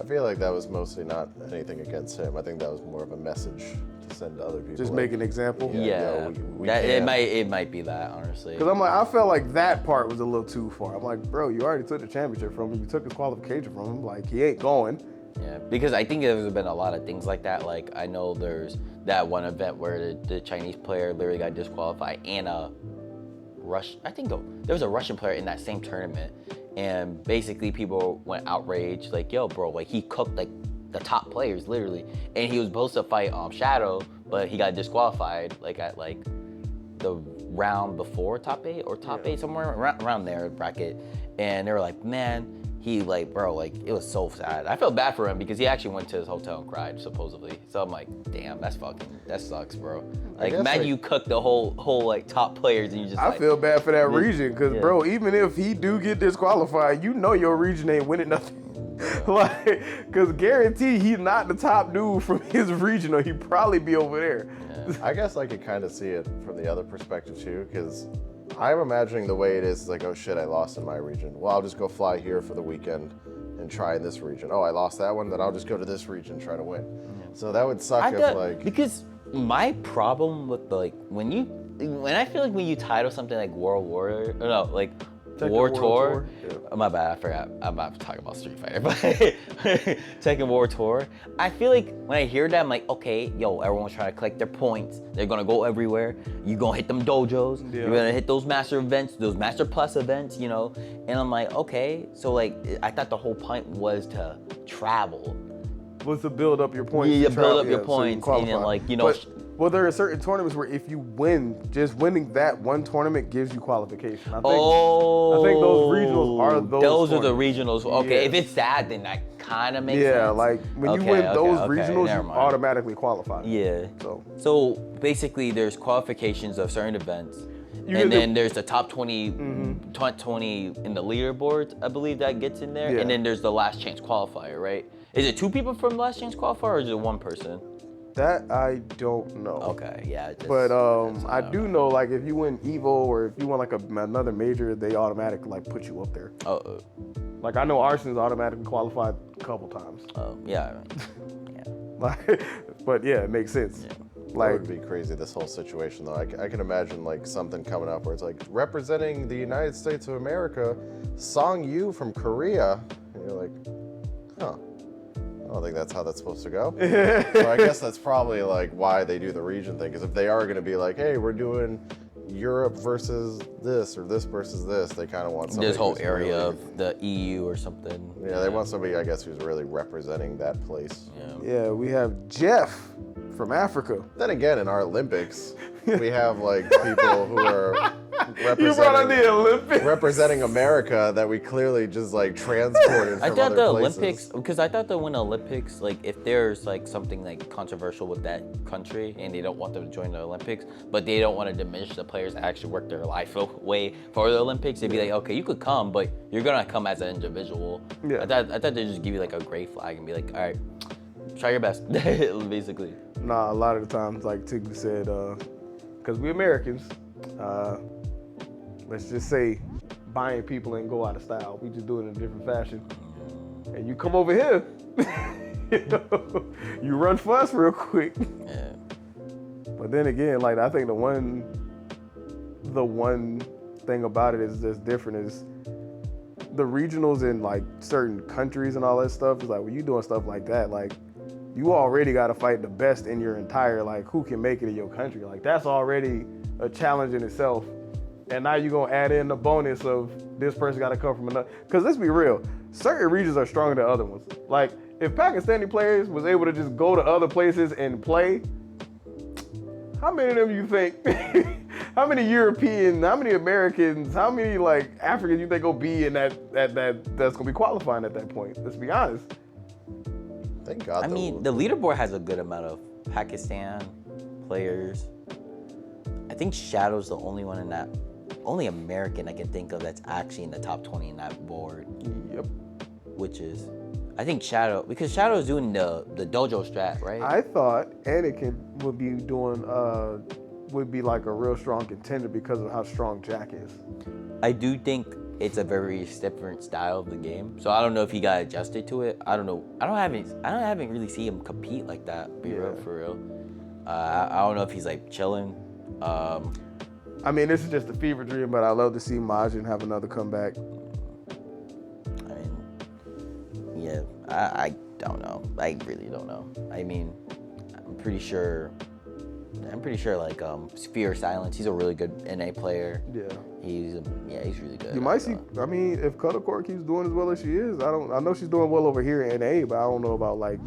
I feel like that was mostly not anything against him. I think that was more of a message to send to other people. just like, make an example. Yeah, we it might be that, honestly. Because I'm like, I felt like that part was a little too far. I'm like, bro, you already took the championship from him. You took his qualification from him. Like, he ain't going. Yeah, because I think there's been a lot of things like that. Like, I know there's that one event where the Chinese player literally got disqualified, and I think there was a Russian player in that same tournament, and basically people went outraged, like, yo, bro, like he cooked like the top players literally, and he was supposed to fight Shadow, but he got disqualified like at like the round before top 8 or top 8, somewhere around there bracket, and they were like, man, he like, bro, like it was so sad. I felt bad for him because he actually went to his hotel and cried supposedly. So I'm like, damn, that sucks, bro. Like, imagine you cook the whole like top players and you just. I feel bad for that region because, yeah. bro, even if he do get disqualified, you know your region ain't winning nothing. Like, because guarantee he's not the top dude from his region, or he'd probably be over there. Yeah. I guess I could kind of see it from the other perspective too, because I'm imagining the way it is like, oh shit, I lost in my region. Well, I'll just go fly here for the weekend and try in this region. Oh, I lost that one, then I'll just go to this region and try to win. So that would suck if like. Because my problem with when I feel like when you title something like World War, or no, like War Tour. Oh, my bad, I forgot. I'm about to talk about Street Fighter, but Tekken War Tour. I feel like when I hear that, I'm like, okay, yo, everyone's trying to collect their points. They're gonna go everywhere. You gonna hit them dojos. Yeah. You're gonna hit those master events, those master plus events, you know. And I'm like, okay, so like, I thought the whole point was to travel. Was to build up your points. Yeah, to build up so your you points, qualify. and then like, you know. Well, there are certain tournaments where if you win, just winning that one tournament gives you qualification. I think those regionals are those. Those are the regionals. Okay, Yes. if it's that, then that kind of makes sense. Yeah, like when you win those regionals, never you mind. automatically qualify. Yeah. So basically, there's qualifications of certain events, and then there's the top 20, 20 in the leaderboards, I believe that gets in there, Yeah. and then there's the last chance qualifier, right? Is it 2 people from last chance qualifier, or is it 1 person? That I don't know. Okay, yeah. But I do know, like, if you win Evo or if you win like another major, they automatically like put you up there. Oh. Like I know Arson's automatically qualified a couple times. Oh, yeah. Yeah. Like, but yeah, it makes sense. Yeah. That Like, would be crazy, this whole situation though. I can imagine like something coming up where it's like, representing the United States of America, Song Yu from Korea. And you're like, huh. I don't think that's how that's supposed to go. So I guess that's probably like why they do the region thing, because if they are going to be like, hey, we're doing Europe versus this or this versus this, they kind of want somebody This whole who's area really, of the EU or something. Yeah, they want somebody, I guess, who's really representing that place. Yeah. yeah, we have Jeff from Africa. Then again, in our Olympics, we have like people who are You brought on the Olympics. representing America that we clearly just like transported from I thought other the places. Olympics, because I thought that when the Olympics, like if there's like something like controversial with that country and they don't want them to join the Olympics, but they don't want to diminish the players that actually work their life away for the Olympics, they'd be like, okay, you could come, but you're gonna come as an individial. Yeah. I thought they'd just give you like a gray flag and be like, all right, try your best, basically. Nah, a lot of the times, like Tiggy said, because we Americans, let's just say buying people ain't go out of style. We just do it in a different fashion. And you come over here, you run for us real quick. Yeah. But then again, like I think the one thing about it is just different is the regionals in like certain countries and all that stuff is like when you doing stuff like that, like you already got to fight the best in your entire, like who can make it in your country. Like that's already a challenge in itself. And now you're going to add in the bonus of this person got to come from another. Because let's be real, certain regions are stronger than other ones. Like if Pakistani players was able to just go to other places and play, how many of them you think, how many Europeans, how many Americans, how many like Africans you think will be in that's going to be qualifying at that point? Let's be honest. Thank God. I mean, the leaderboard has a good amount of Pakistan players. I think Shadow's the only one in that, only American I can think of that's actually in the top 20 in that board. Yep. Which is, I think Shadow, because Shadow's doing the dojo strat, right? I thought Anakin would be doing, would be like a real strong contender because of how strong Jack is. I do think it's a very different style of the game, so I don't know if he got adjusted to it. I don't know. I haven't really seen him compete like that. Real for real. I don't know if he's like chilling. I mean, this is just a fever dream, but I love to see Majin have another comeback. I mean, yeah, I don't know. I really don't know. I mean, I'm pretty sure like Sphere Silence, he's a really good NA player. Yeah. He's really good. You might see, I mean, if Cuddlecore keeps doing as well as she is, I know she's doing well over here in NA, but I don't know about like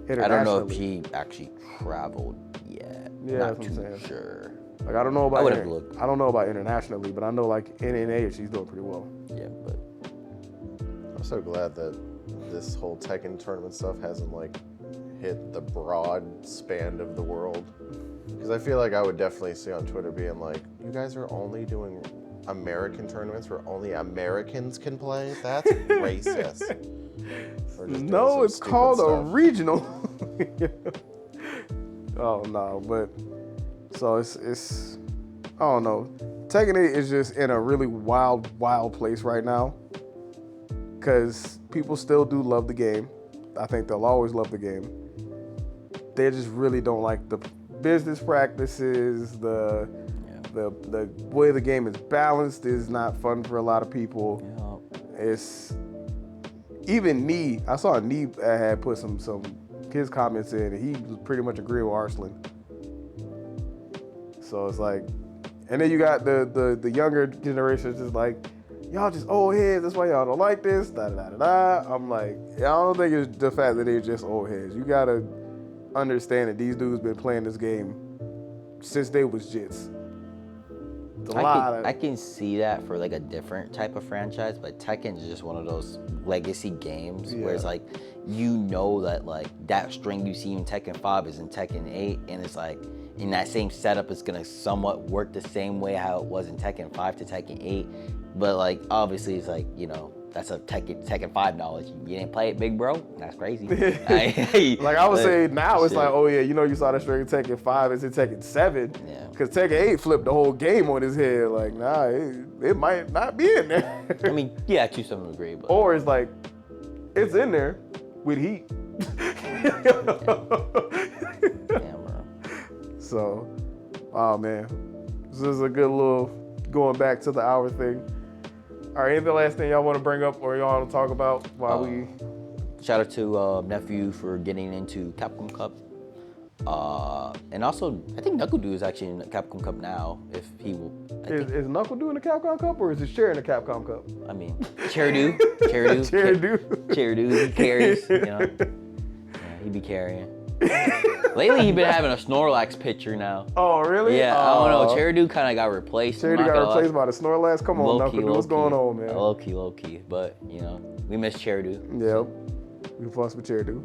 internationally. I don't know if she actually traveled yet. Yeah, Not that's what I'm too saying. sure. Like I don't know about I would've looked. I don't know about internationally, but I know like in NA she's doing pretty well. Yeah, but so glad that this whole Tekken tournament stuff hasn't like hit the broad span of the world. Because I feel like I would definitely see on Twitter being like, you guys are only doing American tournaments where only Americans can play? That's racist. Or just doing No, some it's stupid called a stuff. regional. Oh no, but so it's I don't know. Tekken 8 is just in a really wild place right now. Because people still do love the game. I think they'll always love the game. They just really don't like the business practices, the way the game is balanced is not fun for a lot of people. Yeah. It's even Nee. I saw Nee had put some his comments in, and he was pretty much agreeing with Arslan. So it's like, and then you got the younger generation just like, y'all just old heads. That's why y'all don't like this. Da da da da. I'm like, I don't think it's the fact that they're just old heads. You gotta understand that these dudes been playing this game since they was jits. I can see that for like a different type of franchise, but Tekken is just one of those legacy games where it's like, you know that like that string you see in Tekken 5 is in Tekken 8, and it's like in that same setup it's gonna somewhat work the same way how it was in Tekken 5 to Tekken 8, but like obviously it's like, you know, that's a Tekken 5 knowledge. You didn't play it, big bro? That's crazy. Like I would say now it's like, oh yeah, you know, you saw that string in Tekken 5, it's in Tekken 7. Yeah. Because Tekken 8 flipped the whole game on his head. Like, nah, it might not be in there. I mean, yeah, to some degree, but Or it's like, it's in there with heat. damn, bro. So, oh man, this is a good little going back to the hour thing. All right, anything last thing y'all want to bring up or y'all want to talk about while we? Shout out to Nephew for getting into Capcom Cup. And also, I think Knuckle Dude is actually in the Capcom Cup now. If he will, Is Knuckle doing the Capcom Cup or is his chair in the Capcom Cup? I mean, Chairdu, he carries. You know, yeah, he be carrying. Lately, he been having a Snorlax picture now. Oh, really? Yeah, I don't know. Chairdu kind of got replaced. Chairdu got replaced by the Snorlax. Come on, Knuckle Dude, what's going on, man? Low key. But you know, we miss Chairdu. Yep. We fuss with Chairdu.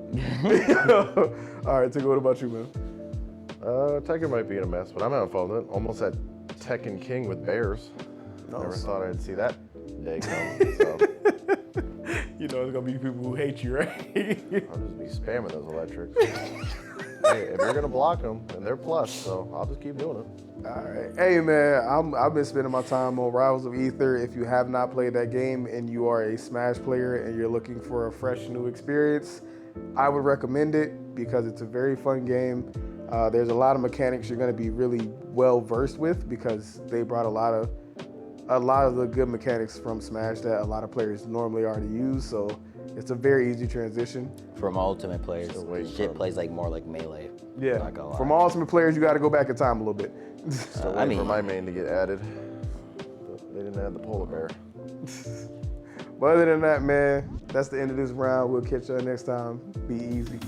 All right, Tigger, what about you, man? Tekken might be in a mess, but I'm having fun with it. Almost at Tekken King with bears. Never thought I'd see that day come. So You know, there's gonna be people who hate you, right? I'll just be spamming those electrics. Hey, if you're gonna block them, then they're plus, so I'll just keep doing it. All right. Hey, man, I've been spending my time on Rivals of Ether. If you have not played that game and you are a Smash player and you're looking for a fresh new experience, I would recommend it because it's a very fun game. There's a lot of mechanics you're going to be really well versed with because they brought a lot of the good mechanics from Smash that a lot of players normally already use. So it's a very easy transition. From Ultimate players, Still waiting shit for plays like more like Melee. Yeah. Not gonna lie. From Ultimate players, you got to go back in time a little bit. Still I waiting for mean- my main to get added. But they didn't add the polar bear. But other than that, man, that's the end of this round. We'll catch you next time. Be easy.